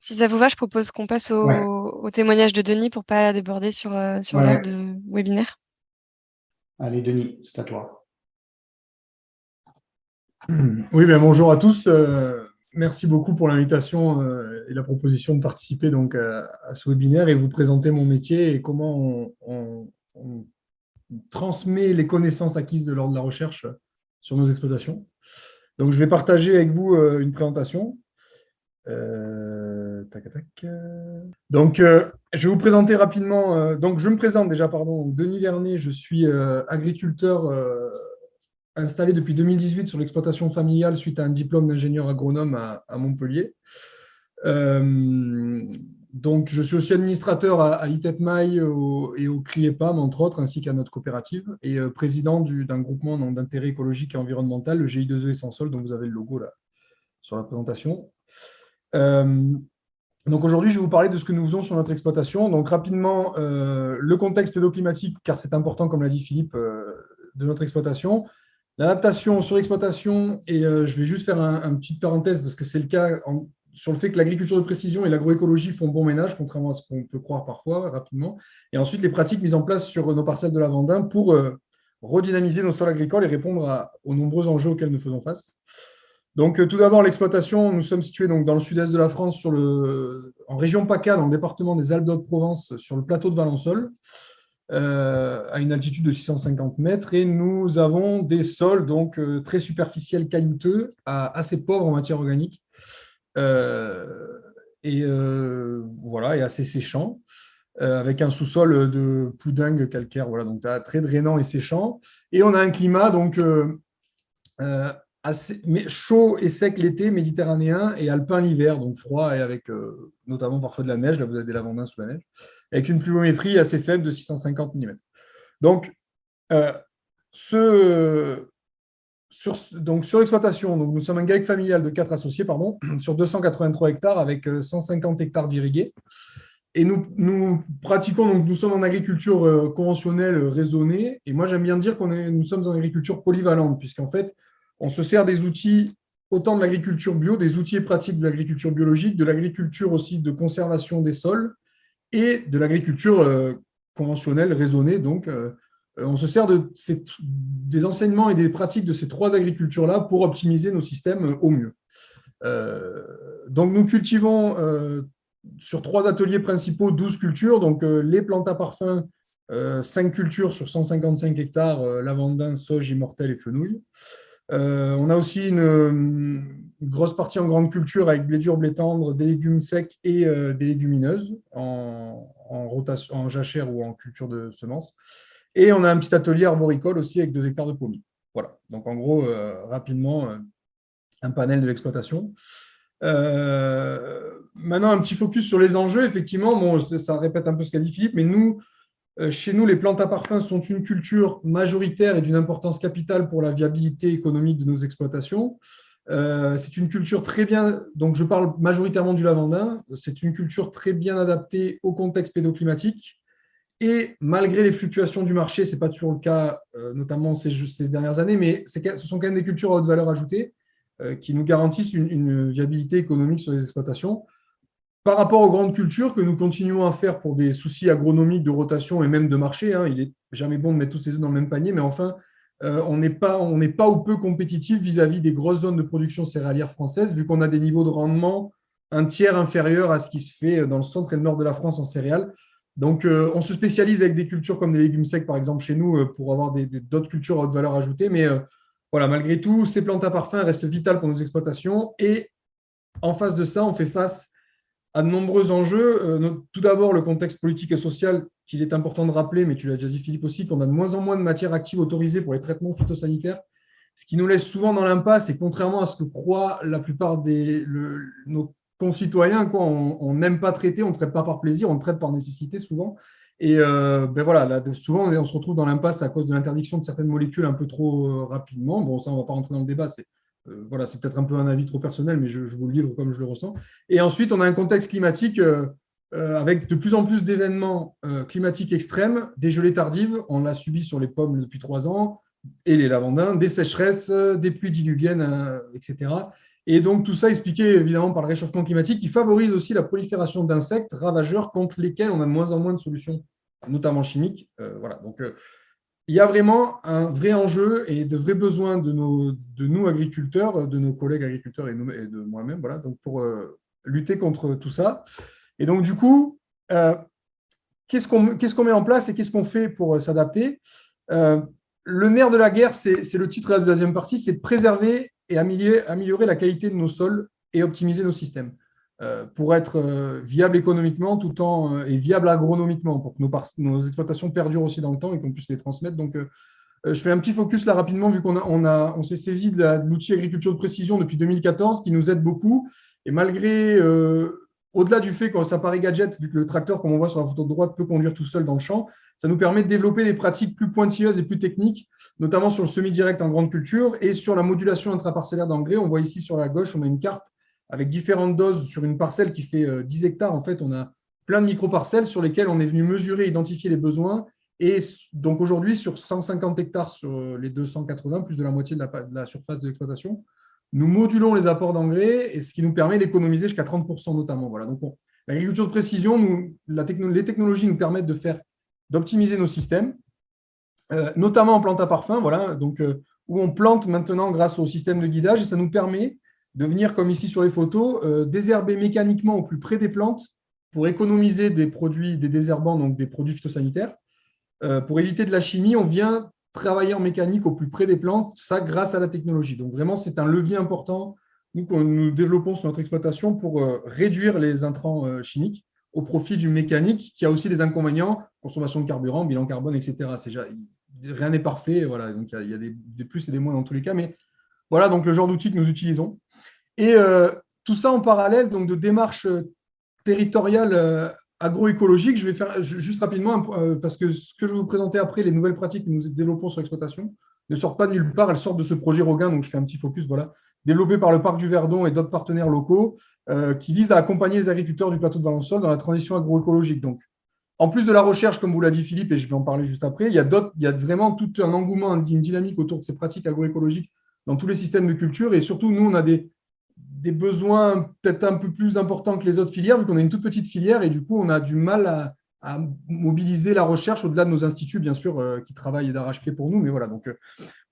Si ça vous va, je propose qu'on passe au témoignage de Denis pour ne pas déborder sur l'heure de webinaire. Allez, Denis, c'est à toi. Oui, bonjour à tous. Merci beaucoup pour l'invitation et la proposition de participer donc, à ce webinaire et vous présenter mon métier et comment on transmet les connaissances acquises lors de la recherche sur nos exploitations. Donc, je vais partager avec vous une présentation. Donc, je vais vous présenter rapidement. Donc, je me présente déjà, pardon. Denis Vernet, je suis agriculteur installé depuis 2018 sur l'exploitation familiale suite à un diplôme d'ingénieur agronome à Montpellier. Donc, je suis aussi administrateur à l'ITEPMAI et au CRIEPAM, entre autres, ainsi qu'à notre coopérative, et président d'un groupement d'intérêt écologique et environnemental, le GI2E et Sans Sol, dont vous avez le logo là sur la présentation. Donc aujourd'hui, je vais vous parler de ce que nous faisons sur notre exploitation. Donc rapidement, le contexte pédoclimatique, car c'est important, comme l'a dit Philippe, de notre exploitation. L'adaptation sur l'exploitation, et je vais juste faire une petite parenthèse, parce que c'est le cas sur le fait que l'agriculture de précision et l'agroécologie font bon ménage, contrairement à ce qu'on peut croire parfois, rapidement. Et ensuite, les pratiques mises en place sur nos parcelles de lavandin pour redynamiser nos sols agricoles et répondre aux nombreux enjeux auxquels nous faisons face. Donc, tout d'abord, l'exploitation, nous sommes situés donc, dans le sud-est de la France, en région PACA, dans le département des Alpes-de-Haute-Provence, sur le plateau de Valensole, à une altitude de 650 mètres. Et nous avons des sols donc, très superficiels, caillouteux, assez pauvres en matière organique. et voilà, et assez séchant, avec un sous-sol de poudingue calcaire, voilà, donc très drainant et séchant. Et on a un climat donc assez chaud et sec l'été, méditerranéen, et alpin l'hiver, donc froid et avec notamment parfois de la neige. Là, vous avez des lavandins sous la neige, avec une pluviométrie assez faible de 650 mm. Donc, sur l'exploitation, nous sommes un GAEC familial de 4 associés, pardon, sur 283 hectares avec 150 hectares d'irrigués. Et nous pratiquons, donc nous sommes en agriculture conventionnelle raisonnée. Et moi, j'aime bien dire nous sommes en agriculture polyvalente, puisqu'en fait, on se sert des outils, autant de l'agriculture bio, des outils et pratiques de l'agriculture biologique, de l'agriculture aussi de conservation des sols et de l'agriculture conventionnelle raisonnée. Donc, on se sert des enseignements et des pratiques de ces 3 agricultures-là pour optimiser nos systèmes au mieux. Donc, nous cultivons sur 3 ateliers principaux 12 cultures, donc les plantes à parfum, 5 cultures sur 155 hectares, lavandin, sauge, immortel et fenouil. On a aussi une grosse partie en grande culture avec blé dur, blé tendre, des légumes secs et des légumineuses en rotation, en jachère ou en culture de semences. Et on a un petit atelier arboricole aussi avec 2 hectares de pommiers. Voilà, donc en gros, rapidement, un panel de l'exploitation. Maintenant, un petit focus sur les enjeux. Effectivement, bon, ça répète un peu ce qu'a dit Philippe, mais chez nous, les plantes à parfum sont une culture majoritaire et d'une importance capitale pour la viabilité économique de nos exploitations. C'est une culture très bien, donc je parle majoritairement du lavandin, c'est une culture très bien adaptée au contexte pédoclimatique. Et malgré les fluctuations du marché, ce n'est pas toujours le cas, notamment ces dernières années, mais ce sont quand même des cultures à haute valeur ajoutée qui nous garantissent une viabilité économique sur les exploitations. Par rapport aux grandes cultures que nous continuons à faire pour des soucis agronomiques de rotation et même de marché, il n'est jamais bon de mettre tous ses œufs dans le même panier, mais enfin, on n'est pas ou peu compétitif vis-à-vis des grosses zones de production céréalière françaises, vu qu'on a des niveaux de rendement un tiers inférieurs à ce qui se fait dans le centre et le nord de la France en céréales. Donc, on se spécialise avec des cultures comme des légumes secs, par exemple, chez nous, pour avoir d'autres cultures à haute valeur ajoutée. Mais voilà, malgré tout, ces plantes à parfum restent vitales pour nos exploitations. Et en face de ça, on fait face à de nombreux enjeux. Tout d'abord, le contexte politique et social qu'il est important de rappeler, mais tu l'as déjà dit Philippe aussi, qu'on a de moins en moins de matières actives autorisées pour les traitements phytosanitaires, ce qui nous laisse souvent dans l'impasse. Et contrairement à ce que croient la plupart nos concitoyens, on n'aime pas traiter, on ne traite pas par plaisir, on traite par nécessité souvent. Et voilà, là, souvent on se retrouve dans l'impasse à cause de l'interdiction de certaines molécules un peu trop rapidement. Bon, ça, on ne va pas rentrer dans le débat, voilà, c'est peut-être un peu un avis trop personnel, mais je vous le livre comme je le ressens. Et ensuite, on a un contexte climatique avec de plus en plus d'événements climatiques extrêmes, des gelées tardives, on l'a subi sur les pommes depuis 3 ans, et les lavandins, des sécheresses, des pluies diluviennes, etc. Et donc, tout ça expliqué évidemment par le réchauffement climatique qui favorise aussi la prolifération d'insectes ravageurs contre lesquels on a de moins en moins de solutions, notamment chimiques. Voilà, donc il y a vraiment un vrai enjeu et de vrais besoins de nous agriculteurs, de nos collègues agriculteurs et de moi-même, voilà, donc pour lutter contre tout ça. Et donc, du coup, qu'est-ce qu'on met en place et qu'est-ce qu'on fait pour s'adapter? Le nerf de la guerre, c'est le titre de la deuxième partie, c'est de préserver et améliorer la qualité de nos sols et optimiser nos systèmes pour être viable économiquement et viable agronomiquement, pour que nos exploitations perdurent aussi dans le temps et qu'on puisse les transmettre. Donc, je fais un petit focus là rapidement, vu qu'on s'est saisi de l'outil agriculture de précision depuis 2014, qui nous aide beaucoup. Et malgré, au-delà du fait que ça paraît gadget, vu que le tracteur, comme on voit sur la photo de droite, peut conduire tout seul dans le champ, ça nous permet de développer des pratiques plus pointilleuses et plus techniques, notamment sur le semi-direct en grande culture et sur la modulation intraparcellaire d'engrais. On voit ici sur la gauche, on a une carte avec différentes doses sur une parcelle qui fait 10 hectares. En fait, on a plein de micro-parcelles sur lesquelles on est venu mesurer, identifier les besoins. Et donc aujourd'hui, sur 150 hectares sur les 280, plus de la moitié de la surface de l'exploitation, nous modulons les apports d'engrais, et ce qui nous permet d'économiser jusqu'à 30% notamment. Voilà. Donc, l'agriculture de précision, les technologies nous permettent d'optimiser nos systèmes, notamment en plantes à parfum, voilà, donc, où on plante maintenant grâce au système de guidage, et ça nous permet de venir, comme ici sur les photos, désherber mécaniquement au plus près des plantes pour économiser des désherbants, donc des produits phytosanitaires. Pour éviter de la chimie, on vient travailler en mécanique au plus près des plantes, ça grâce à la technologie. Donc vraiment, c'est un levier important nous développons sur notre exploitation pour réduire les intrants chimiques au profit du mécanique qui a aussi des inconvénients, consommation de carburant, bilan carbone, etc. Rien n'est parfait, voilà. Donc il y a des plus et des moins dans tous les cas, mais voilà donc le genre d'outils que nous utilisons. Et tout ça en parallèle donc, de démarches territoriales agroécologiques. Je vais faire juste rapidement, parce que ce que je vais vous présenter après, les nouvelles pratiques que nous développons sur l'exploitation, ne sortent pas de nulle part, elles sortent de ce projet Roguin, donc je fais un petit focus, voilà, développé par le Parc du Verdon et d'autres partenaires locaux, qui visent à accompagner les agriculteurs du plateau de Valensole dans la transition agroécologique. Donc, en plus de la recherche, comme vous l'a dit Philippe, et je vais en parler juste après, il y a vraiment tout un engouement, une dynamique autour de ces pratiques agroécologiques dans tous les systèmes de culture. Et surtout, nous, on a des besoins peut-être un peu plus importants que les autres filières, vu qu'on a une toute petite filière, et du coup, on a du mal à mobiliser la recherche au-delà de nos instituts, bien sûr, qui travaillent d'arrache-pied pour nous. Mais voilà, donc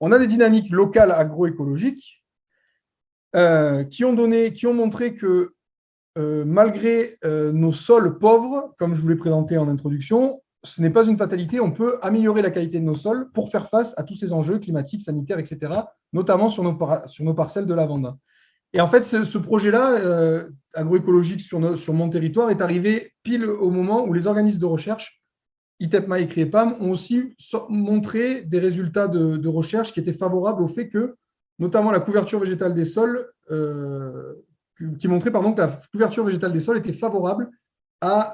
on a des dynamiques locales agroécologiques qui ont montré que malgré nos sols pauvres, comme je vous l'ai présenté en introduction, ce n'est pas une fatalité, on peut améliorer la qualité de nos sols pour faire face à tous ces enjeux climatiques, sanitaires, etc., notamment sur nos parcelles de lavande. Et en fait, ce projet-là, agroécologique sur mon territoire, est arrivé pile au moment où les organismes de recherche, ITEPMA et CRIEPAM, ont aussi montré des résultats de recherche qui étaient favorables au fait que, notamment la couverture végétale des sols, qui montrait que la couverture végétale des sols était favorable à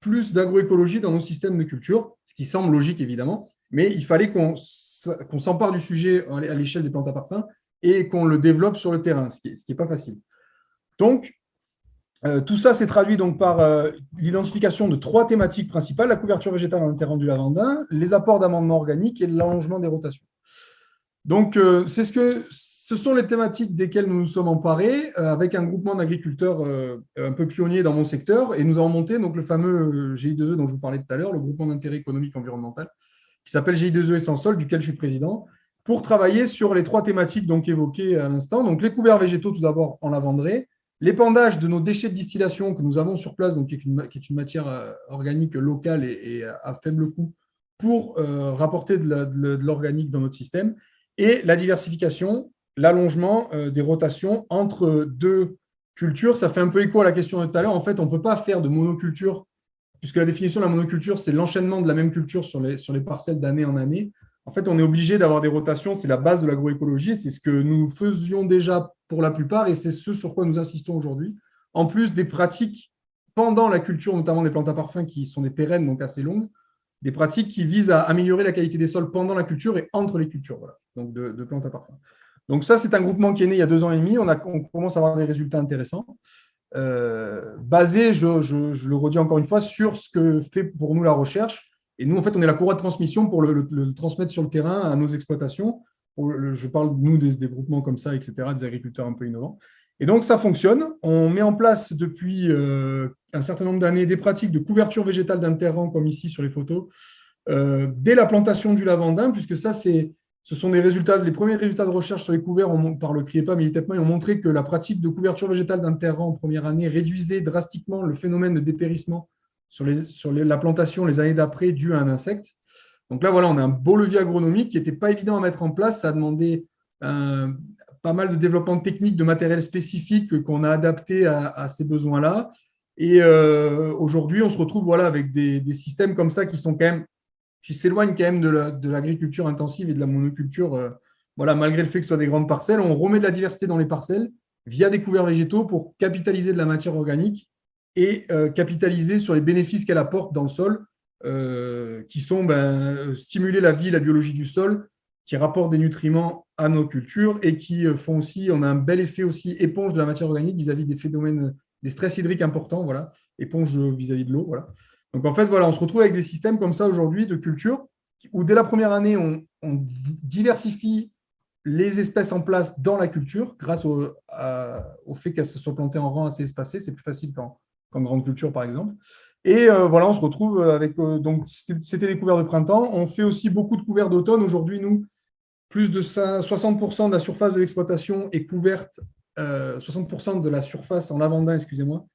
plus d'agroécologie dans nos systèmes de culture, ce qui semble logique évidemment, mais il fallait qu'on s'empare du sujet à l'échelle des plantes à parfum et qu'on le développe sur le terrain, ce qui n'est pas facile. Donc, tout ça s'est traduit donc par l'identification de 3 thématiques principales: la couverture végétale dans le terrain du lavandin, les apports d'amendements organiques et l'allongement des rotations. Donc, ce sont les thématiques desquelles nous nous sommes emparés avec un groupement d'agriculteurs un peu pionniers dans mon secteur, et nous avons monté donc, le fameux GI2E dont je vous parlais tout à l'heure, le groupement d'intérêt économique environnemental, qui s'appelle GI2E et Sans Sol, duquel je suis président, pour travailler sur les 3 thématiques donc, évoquées à l'instant. Donc, les couverts végétaux, tout d'abord, en lavanderaie, l'épandage de nos déchets de distillation que nous avons sur place, donc, qui est une matière organique locale et à faible coût, pour rapporter de l'organique dans notre système, et la diversification, l'allongement des rotations entre 2 cultures. Ça fait un peu écho à la question de tout à l'heure. En fait, on ne peut pas faire de monoculture, puisque la définition de la monoculture, c'est l'enchaînement de la même culture sur les parcelles d'année en année. En fait, on est obligé d'avoir des rotations. C'est la base de l'agroécologie. C'est ce que nous faisions déjà pour la plupart, et c'est ce sur quoi nous insistons aujourd'hui. En plus des pratiques pendant la culture, notamment des plantes à parfum qui sont des pérennes, donc assez longues, des pratiques qui visent à améliorer la qualité des sols pendant la culture et entre les cultures, voilà, donc de plantes à parfum. Donc ça, c'est un groupement qui est né il y a 2 ans et demi. On commence à avoir des résultats intéressants, basés, je le redis encore une fois, sur ce que fait pour nous la recherche. Et nous, en fait, on est la courroie de transmission pour le transmettre sur le terrain à nos exploitations. Je parle, nous, des groupements comme ça, etc., des agriculteurs un peu innovants. Et donc, ça fonctionne. On met en place depuis un certain nombre d'années des pratiques de couverture végétale d'un terrain, comme ici sur les photos, dès la plantation du lavandin, puisque ça, ce sont les premiers résultats de recherche sur les couverts par le CRIEPAM et l'ITEPMA ont montré que la pratique de couverture végétale d'un terrain en première année réduisait drastiquement le phénomène de dépérissement sur la plantation les années d'après dû à un insecte. Donc là, voilà, on a un beau levier agronomique qui n'était pas évident à mettre en place. Ça a demandé pas mal de développement technique, de matériel spécifique qu'on a adapté à ces besoins-là. Et aujourd'hui, on se retrouve voilà, avec des systèmes comme ça qui s'éloignent quand même de l'agriculture intensive et de la monoculture. Voilà, malgré le fait que ce soit des grandes parcelles, on remet de la diversité dans les parcelles via des couverts végétaux pour capitaliser de la matière organique et capitaliser sur les bénéfices qu'elle apporte dans le sol, qui sont stimuler la vie et la biologie du sol, qui rapportent des nutriments à nos cultures et qui font aussi, on a un bel effet aussi éponge de la matière organique vis-à-vis des phénomènes, des stress hydriques importants, voilà, éponge vis-à-vis de l'eau, voilà. Donc en fait, voilà, on se retrouve avec des systèmes comme ça aujourd'hui de culture où dès la première année, on diversifie les espèces en place dans la culture grâce au fait qu'elles se soient plantées en rang assez espacé. C'est plus facile qu'en grande culture, par exemple. Et voilà, on se retrouve avec… donc, c'était des couverts de printemps. On fait aussi beaucoup de couverts d'automne. Aujourd'hui, nous, plus de 60% de la surface de l'exploitation est couverte, 60% de la surface en lavandin, excusez-moi,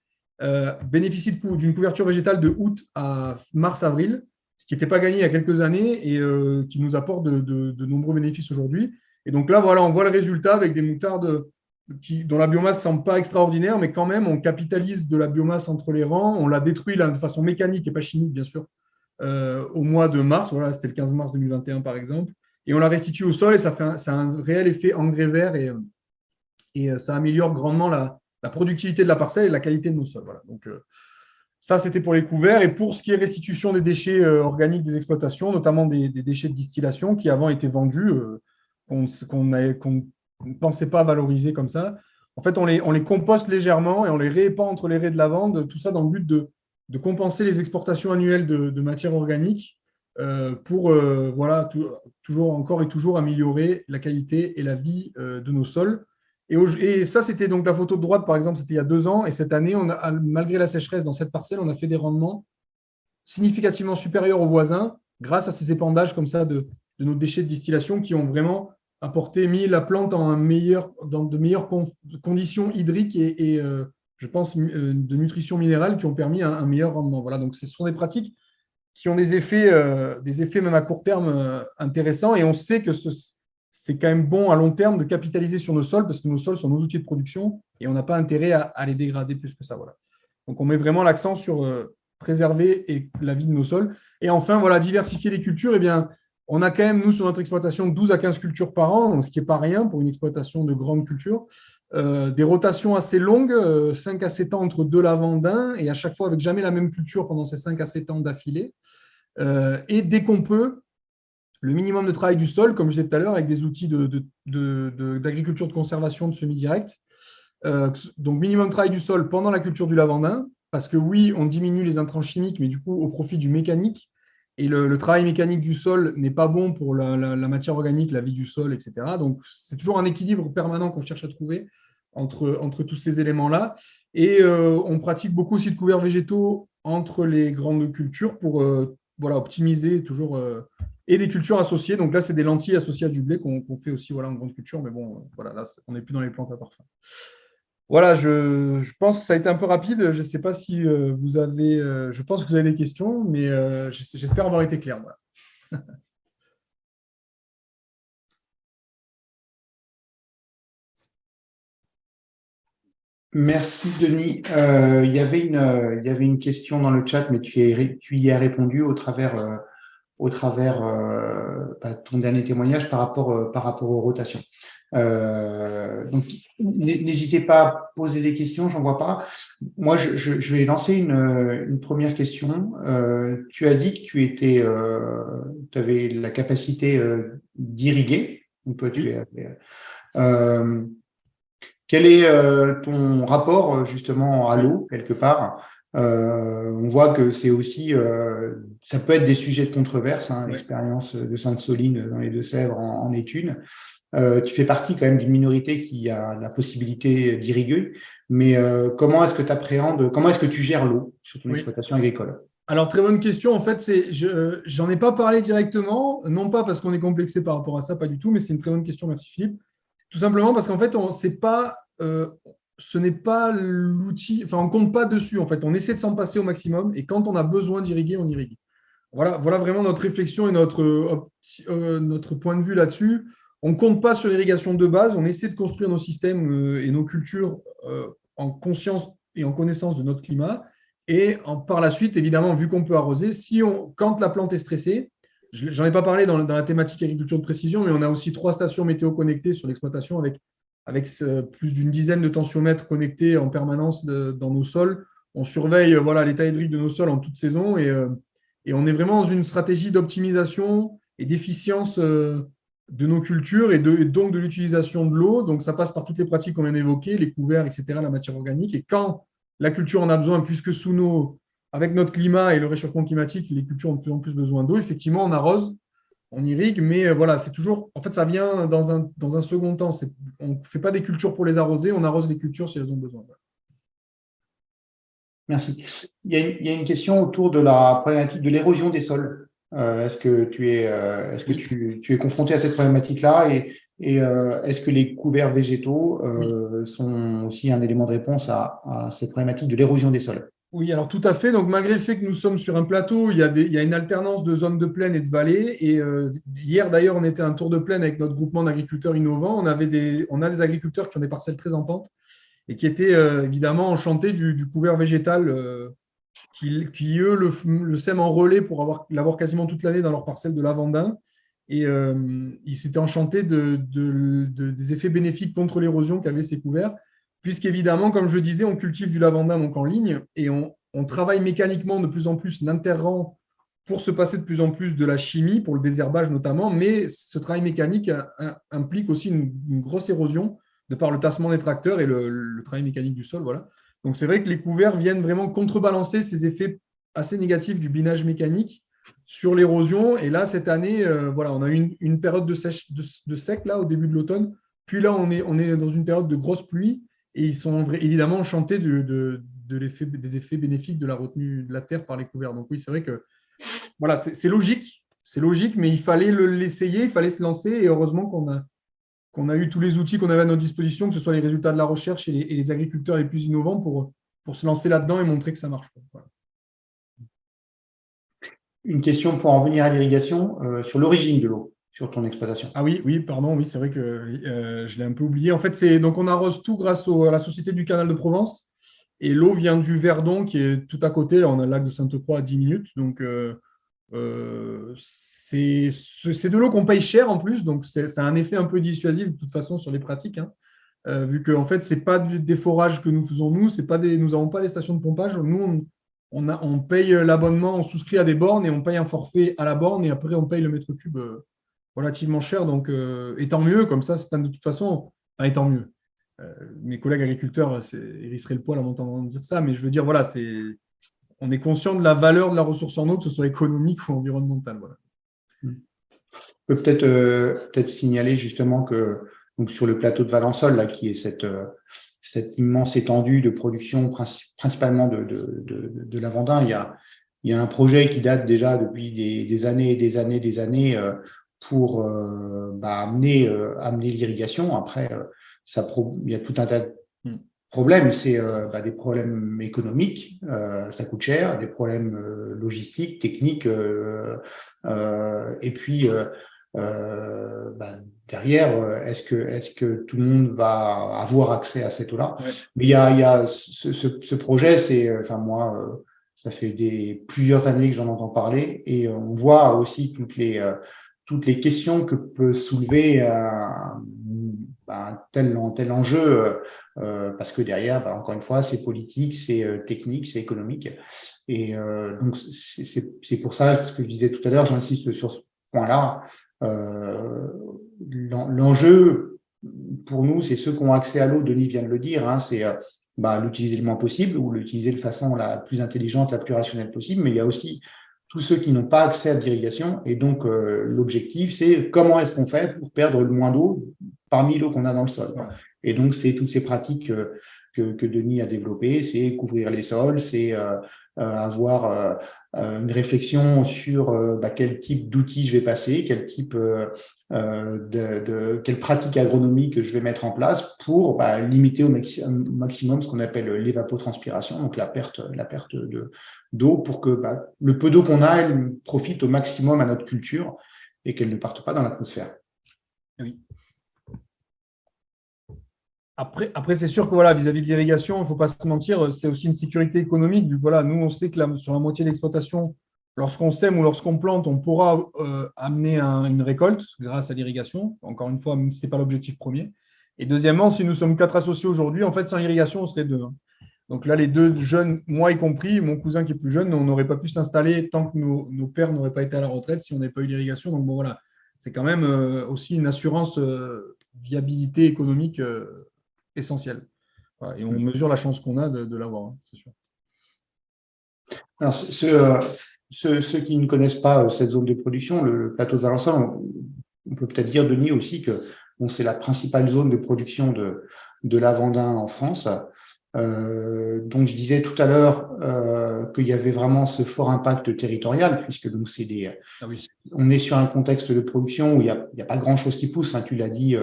bénéficie d'une couverture végétale de août à mars-avril, ce qui n'était pas gagné il y a quelques années et qui nous apporte de nombreux bénéfices aujourd'hui. Et donc là, voilà, on voit le résultat avec des moutardes dont la biomasse ne semble pas extraordinaire, mais quand même, on capitalise de la biomasse entre les rangs, on la détruit là, de façon mécanique et pas chimique, bien sûr, au mois de mars. Voilà, c'était le 15 mars 2021, par exemple. Et on la restitue au sol et ça a un réel effet engrais vert et ça améliore grandement la productivité de la parcelle et la qualité de nos sols. Voilà. Donc, ça, c'était pour les couverts. Et pour ce qui est restitution des déchets organiques des exploitations, notamment des déchets de distillation qui avant étaient vendus, qu'on ne pensait pas valoriser comme ça. En fait, on les composte légèrement et on les répand entre les raies de lavande, tout ça dans le but de compenser les exportations annuelles de matières organiques pour voilà, toujours encore et toujours améliorer la qualité et la vie de nos sols. Et ça, c'était donc la photo de droite, par exemple, c'était il y a 2 ans. Et cette année, malgré la sécheresse dans cette parcelle, on a fait des rendements significativement supérieurs aux voisins grâce à ces épandages comme ça de nos déchets de distillation qui ont vraiment mis la plante dans de meilleures conditions hydriques et je pense, de nutrition minérale qui ont permis un meilleur rendement. Voilà, donc ce sont des pratiques qui ont des effets même à court terme intéressants. Et on sait que c'est quand même bon à long terme de capitaliser sur nos sols parce que nos sols sont nos outils de production et on n'a pas intérêt à les dégrader plus que ça. Voilà. Donc, on met vraiment l'accent sur préserver la vie de nos sols. Et enfin, voilà, diversifier les cultures. Eh bien, on a quand même, nous, sur notre exploitation, 12 à 15 cultures par an, donc ce qui n'est pas rien pour une exploitation de grande culture. Des rotations assez longues, 5 à 7 ans entre 2 lavandins, et à chaque fois avec jamais la même culture pendant ces 5 à 7 ans d'affilée. Et dès qu'on peut, le minimum de travail du sol, comme je disais tout à l'heure, avec des outils d'agriculture de conservation de semi-direct. Donc, minimum de travail du sol pendant la culture du lavandin, parce que oui, on diminue les intrants chimiques, mais du coup, au profit du mécanique. Et le travail mécanique du sol n'est pas bon pour la matière organique, la vie du sol, etc. Donc, c'est toujours un équilibre permanent qu'on cherche à trouver entre tous ces éléments-là. Et on pratique beaucoup aussi de couverts végétaux entre les grandes cultures pour optimiser toujours et des cultures associées. Donc là, c'est des lentilles associées à du blé qu'on fait aussi en grande culture. Mais bon, voilà, là, on n'est plus dans les plantes à parfum. Voilà, je pense que ça a été un peu rapide. Je ne sais pas si vous avez… je pense que vous avez des questions, mais j'espère avoir été clair. Voilà. Merci, Denis. Il y avait une question dans le chat, mais tu y as répondu au travers ton dernier témoignage par rapport aux rotations. Donc, n'hésitez pas à poser des questions, j'en vois pas. Moi, je vais lancer une première question. Tu as dit que tu avais la capacité d'irriguer. Donc, toi, quel est ton rapport justement à l'eau quelque part? On voit que c'est aussi, ça peut être des sujets de controverse. Hein, l'expérience de Sainte-Soline dans les Deux-Sèvres en est une. Tu fais partie quand même d'une minorité qui a la possibilité d'irriguer, mais comment est-ce que tu gères l'eau sur ton exploitation agricole? Alors, très bonne question. En fait, j'en ai pas parlé directement, non pas parce qu'on est complexé par rapport à ça, pas du tout, mais c'est une très bonne question. Merci Philippe. Tout simplement parce qu'en fait, ce n'est pas l'outil, enfin, on ne compte pas dessus. En fait, on essaie de s'en passer au maximum et quand on a besoin d'irriguer, on irrigue. Voilà vraiment notre réflexion et notre point de vue là-dessus. On ne compte pas sur l'irrigation de base. On essaie de construire nos systèmes et nos cultures en conscience et en connaissance de notre climat. Et par la suite, évidemment, vu qu'on peut arroser, quand la plante est stressée, j'en ai pas parlé dans la thématique agriculture de précision, mais on a aussi 3 stations météo connectées sur l'exploitation avec plus d'une dizaine de tensiomètres connectés en permanence dans nos sols. On surveille l'état hydrique de nos sols en toute saison et on est vraiment dans une stratégie d'optimisation et d'efficience de nos cultures et donc de l'utilisation de l'eau. Donc, ça passe par toutes les pratiques qu'on vient d'évoquer, les couverts, etc., la matière organique. Et quand la culture en a besoin, puisque avec notre climat et le réchauffement climatique, les cultures ont de plus en plus besoin d'eau. Effectivement, on arrose, on irrigue, mais c'est toujours… En fait, ça vient dans un second temps. On ne fait pas des cultures pour les arroser, on arrose les cultures si elles ont besoin. Merci. Il y a une question autour de la problématique de l'érosion des sols. Est-ce que tu es confronté à cette problématique-là et est-ce que les couverts végétaux sont aussi un élément de réponse à cette problématique de l'érosion des sols? Oui, alors tout à fait. Donc, malgré le fait que nous sommes sur un plateau, il y a une alternance de zones de plaine et de vallées. Et hier, d'ailleurs, on était à un tour de plaine avec notre groupement d'agriculteurs innovants. On a des agriculteurs qui ont des parcelles très en pente et qui étaient évidemment enchantés du couvert végétal eux, le sèment en relais pour l'avoir quasiment toute l'année dans leur parcelle de lavandin. Et ils s'étaient enchantés des effets bénéfiques contre l'érosion qu'avaient ces couverts, puisqu'évidemment, comme je disais, on cultive du lavandin donc en ligne et on travaille mécaniquement de plus en plus l'interrang pour se passer de plus en plus de la chimie, pour le désherbage notamment, mais ce travail mécanique implique aussi une grosse érosion de par le tassement des tracteurs et le travail mécanique du sol. Voilà. Donc, c'est vrai que les couverts viennent vraiment contrebalancer ces effets assez négatifs du binage mécanique sur l'érosion. Et là, cette année, voilà, on a eu une période de sec là, au début de l'automne. Puis là, on est dans une période de grosse pluie et ils sont évidemment enchantés des effets bénéfiques de la retenue de la terre par les couverts. Donc oui, c'est vrai que voilà, c'est logique. C'est logique, mais il fallait l'essayer, il fallait se lancer. Et heureusement qu'on a eu tous les outils qu'on avait à notre disposition, que ce soit les résultats de la recherche et les agriculteurs les plus innovants pour se lancer là-dedans et montrer que ça marche. Voilà. Une question pour en venir à l'irrigation, sur l'origine de l'eau, sur ton exploitation. Ah oui, pardon, oui, c'est vrai que je l'ai un peu oublié. En fait, donc on arrose tout grâce à la Société du Canal de Provence. Et l'eau vient du Verdon, qui est tout à côté. Là, on a le lac de Sainte-Croix à 10 minutes. Donc, c'est de l'eau qu'on paye cher en plus. Donc, ça a un effet un peu dissuasif de toute façon sur les pratiques. Hein. Vu que en fait, ce n'est pas des forages que nous faisons nous. Nous n'avons pas les stations de pompage. Nous, on paye l'abonnement, on souscrit à des bornes et on paye un forfait à la borne. Et après, on paye le mètre cube relativement cher. Donc, et tant mieux, comme ça, de toute façon, et tant mieux. Mes collègues agriculteurs hérisseraient le poil en m'entendant dire ça, mais je veux dire, voilà, on est conscient de la valeur de la ressource en eau, que ce soit économique ou environnementale. Voilà. On peut peut-être signaler justement que donc sur le plateau de Valençol, là, qui est cette immense étendue de production principalement de lavandin, il y a un projet qui date déjà depuis des années et des années pour amener l'irrigation. Après, il y a tout un tas de problèmes. C'est des problèmes économiques, ça coûte cher, des problèmes logistiques, techniques, et puis derrière, est-ce que tout le monde va avoir accès à cette eau-là? Ouais. Mais il y a ce projet, moi, ça fait plusieurs années que j'en entends parler, et on voit aussi toutes les questions que peut soulever un tel enjeu, parce que derrière, encore une fois, c'est politique, c'est technique, c'est économique. Et donc, c'est pour ça, ce que je disais tout à l'heure, j'insiste sur ce point-là. L'enjeu, pour nous, c'est ceux qui ont accès à l'eau, Denis vient de le dire, hein, c'est l'utiliser le moins possible ou l'utiliser de façon la plus intelligente, la plus rationnelle possible, mais il y a aussi tous ceux qui n'ont pas accès à l'irrigation. Et donc, l'objectif, c'est comment est-ce qu'on fait pour perdre le moins d'eau parmi l'eau qu'on a dans le sol. Ouais. Et donc, c'est toutes ces pratiques que Denis a développées, c'est couvrir les sols, c'est avoir une réflexion sur quel type d'outils je vais passer, quel type quelle pratique agronomique je vais mettre en place pour limiter au maximum ce qu'on appelle l'évapotranspiration, donc la perte d'eau, pour que le peu d'eau qu'on a, elle profite au maximum à notre culture et qu'elle ne parte pas dans l'atmosphère. Oui. Après c'est sûr que voilà, vis-à-vis de l'irrigation, il ne faut pas se mentir, c'est aussi une sécurité économique. Voilà, nous, on sait que sur la moitié de l'exploitation, lorsqu'on sème ou lorsqu'on plante, on pourra amener une récolte grâce à l'irrigation. Encore une fois, ce n'est pas l'objectif premier. Et deuxièmement, si nous sommes 4 associés aujourd'hui, en fait, sans irrigation, on serait 2. Hein. Donc là, les 2 jeunes, moi y compris, mon cousin qui est plus jeune, on n'aurait pas pu s'installer tant que nos pères n'auraient pas été à la retraite si on n'avait pas eu l'irrigation. Donc bon, voilà, c'est quand même aussi une assurance viabilité économique essentielle. Voilà, et on mesure la chance qu'on a de l'avoir, hein, c'est sûr. Alors, ceux qui ne connaissent pas cette zone de production, le plateau de Valençol, on peut peut-être dire, Denis, aussi que c'est la principale zone de production de lavandin en France. Donc, je disais tout à l'heure qu'il y avait vraiment ce fort impact territorial, puisque donc on est sur un contexte de production où il n'y a pas grand-chose qui pousse. Hein, tu l'as dit,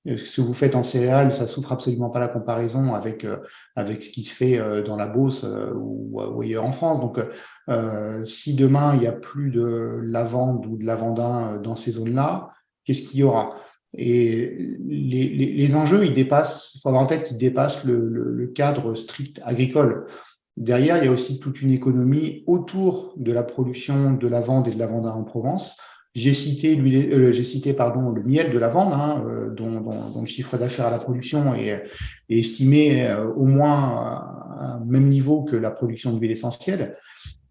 Ce que vous faites en céréales, ça souffre absolument pas la comparaison avec ce qui se fait dans la Beauce ou ailleurs en France. Donc, si demain il n'y a plus de lavande ou de lavandin dans ces zones-là, qu'est-ce qu'il y aura? Et les enjeux, ils dépassent, il faut avoir en tête qu'ils dépassent le cadre strict agricole. Derrière, il y a aussi toute une économie autour de la production de lavande et de lavandin en Provence. J'ai cité le miel de lavande, hein, dont le chiffre d'affaires à la production est estimé au moins à un même niveau que la production d'huile essentielle.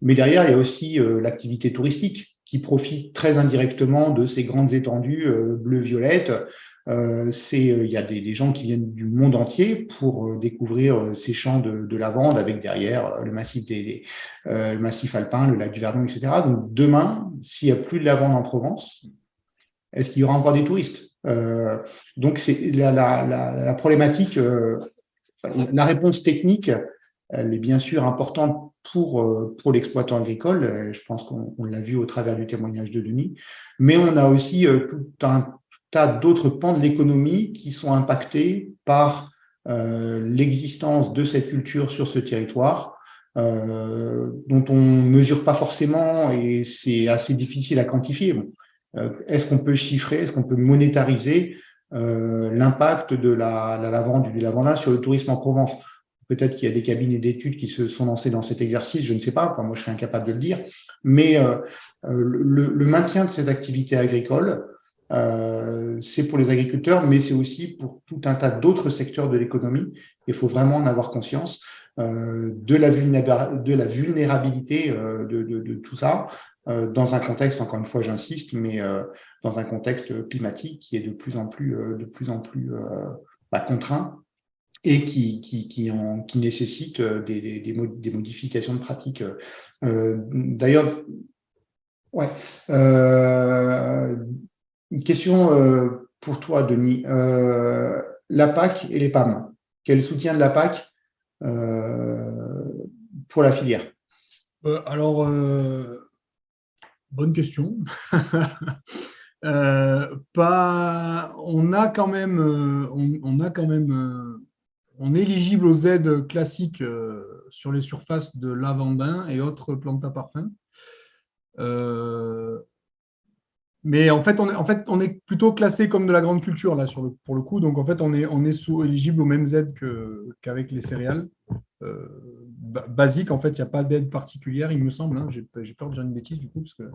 Mais derrière, il y a aussi l'activité touristique qui profite très indirectement de ces grandes étendues bleu-violettes. Il y a des gens qui viennent du monde entier pour découvrir ces champs de lavande avec derrière le massif alpin, le lac du Verdon, etc. Donc demain, s'il n'y a plus de lavande en Provence, est-ce qu'il y aura encore des touristes? Donc c'est la problématique, la réponse technique, elle est bien sûr importante pour l'exploitant agricole. Je pense qu'on l'a vu au travers du témoignage de Denis. Mais on a aussi tout un tas d'autres pans de l'économie qui sont impactés par l'existence de cette culture sur ce territoire, dont on ne mesure pas forcément et c'est assez difficile à quantifier. Bon. Est-ce qu'on peut chiffrer, est-ce qu'on peut monétariser l'impact de la lavande, du lavandin sur le tourisme en Provence? Peut-être qu'il y a des cabinets d'études qui se sont lancés dans cet exercice, je ne sais pas, enfin, moi je serais incapable de le dire, mais le maintien de cette activité agricole, c'est pour les agriculteurs, mais c'est aussi pour tout un tas d'autres secteurs de l'économie. Il faut vraiment en avoir conscience de la vulnérabilité de tout ça, dans un contexte, encore une fois j'insiste, mais dans un contexte climatique qui est de plus en plus contraint et qui nécessite des modifications de pratiques. D'ailleurs, ouais. Une question pour toi, Denis. La PAC et les PAM. Quel soutien de la PAC pour la filière? Alors, bonne question. On est éligible aux aides classiques sur les surfaces de lavandin et autres plantes à parfum. Mais en fait, on est plutôt classé comme de la grande culture là, pour le coup. Donc, en fait, on est éligible aux mêmes aides qu'avec les céréales. Basique, en fait, il n'y a pas d'aide particulière, il me semble. Hein. J'ai peur de dire une bêtise, du coup, parce que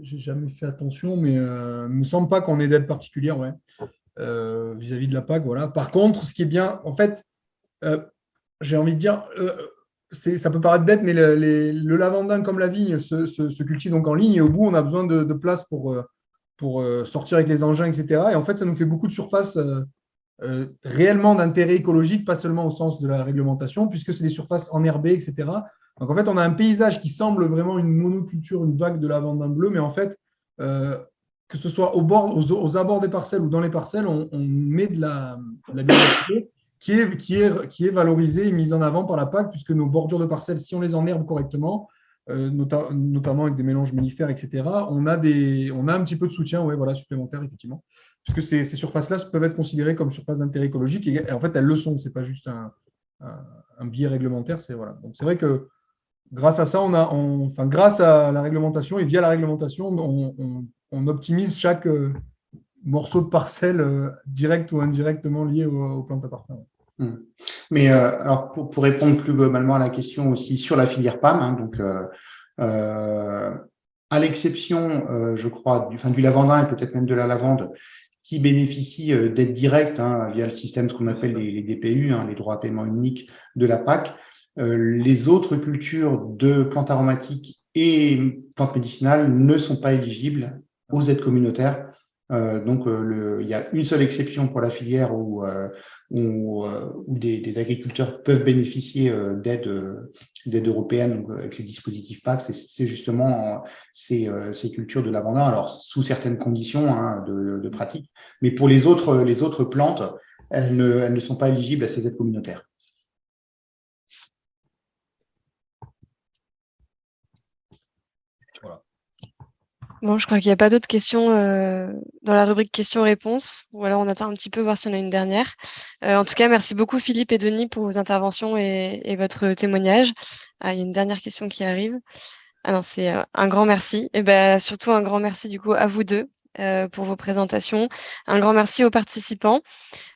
j'ai jamais fait attention, mais il ne me semble pas qu'on ait d'aide particulière, ouais, vis-à-vis de la PAC. Voilà. Par contre, ce qui est bien, en fait, j'ai envie de dire, ça peut paraître bête, mais le lavandin comme la vigne se cultive donc en ligne et au bout, on a besoin de place pour sortir avec les engins, etc. Et en fait, ça nous fait beaucoup de surface réellement d'intérêt écologique, pas seulement au sens de la réglementation, puisque c'est des surfaces enherbées, etc. Donc, en fait, on a un paysage qui semble vraiment une monoculture, une vague de lavandin bleu, mais en fait, que ce soit aux abords des parcelles ou dans les parcelles, on met de la biodiversité qui est valorisée et mise en avant par la PAC, puisque nos bordures de parcelles, si on les enherbe correctement, notamment avec des mélanges mellifères, etc., on a un petit peu de soutien, ouais, voilà, supplémentaire, effectivement. Puisque ces surfaces-là peuvent être considérées comme surfaces d'intérêt écologique, et en fait, elles le sont, ce n'est pas juste un biais réglementaire. Voilà. Donc, c'est vrai que grâce à ça, grâce à la réglementation et via la réglementation, on optimise chaque morceau de parcelle direct ou indirectement lié aux plantes à parfum. Mais alors pour répondre plus globalement à la question aussi sur la filière PAM, hein, donc à l'exception, je crois, du lavandin et peut-être même de la lavande, qui bénéficient d'aides directes via le système, ce qu'on appelle les DPU, les droits à paiement uniques de la PAC. Les autres cultures de plantes aromatiques et plantes médicinales ne sont pas éligibles aux aides communautaires. Donc, il y a une seule exception pour la filière où des agriculteurs peuvent bénéficier d'aides européennes, donc, avec les dispositifs PAC. C'est justement ces cultures de lavandin, alors sous certaines conditions de pratique. Mais pour les autres plantes, elles ne sont pas éligibles à ces aides communautaires. Voilà. Bon, je crois qu'il n'y a pas d'autres questions dans la rubrique questions-réponses. Ou alors on attend un petit peu voir si on a une dernière. En tout cas, merci beaucoup Philippe et Denis pour vos interventions et votre témoignage. Ah, il y a une dernière question qui arrive. Ah non, c'est un grand merci. Et ben surtout un grand merci du coup à vous deux pour vos présentations. Un grand merci aux participants.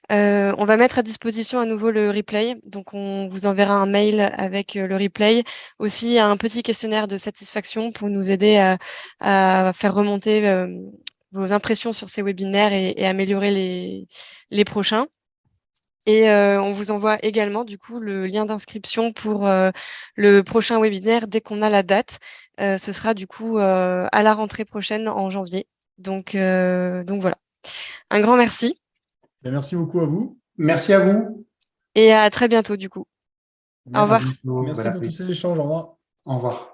On va mettre à disposition à nouveau le replay. Donc, on vous enverra un mail avec le replay. Aussi, un petit questionnaire de satisfaction pour nous aider à faire remonter vos impressions sur ces webinaires et améliorer les prochains. Et on vous envoie également du coup le lien d'inscription pour le prochain webinaire dès qu'on a la date. Ce sera du coup à la rentrée prochaine en janvier. Donc voilà. Un grand merci. Et merci beaucoup à vous. Merci à vous. Et à très bientôt du coup. Au Merci. revoir. Bon Merci pour tous ces échanges. Au revoir. Au revoir.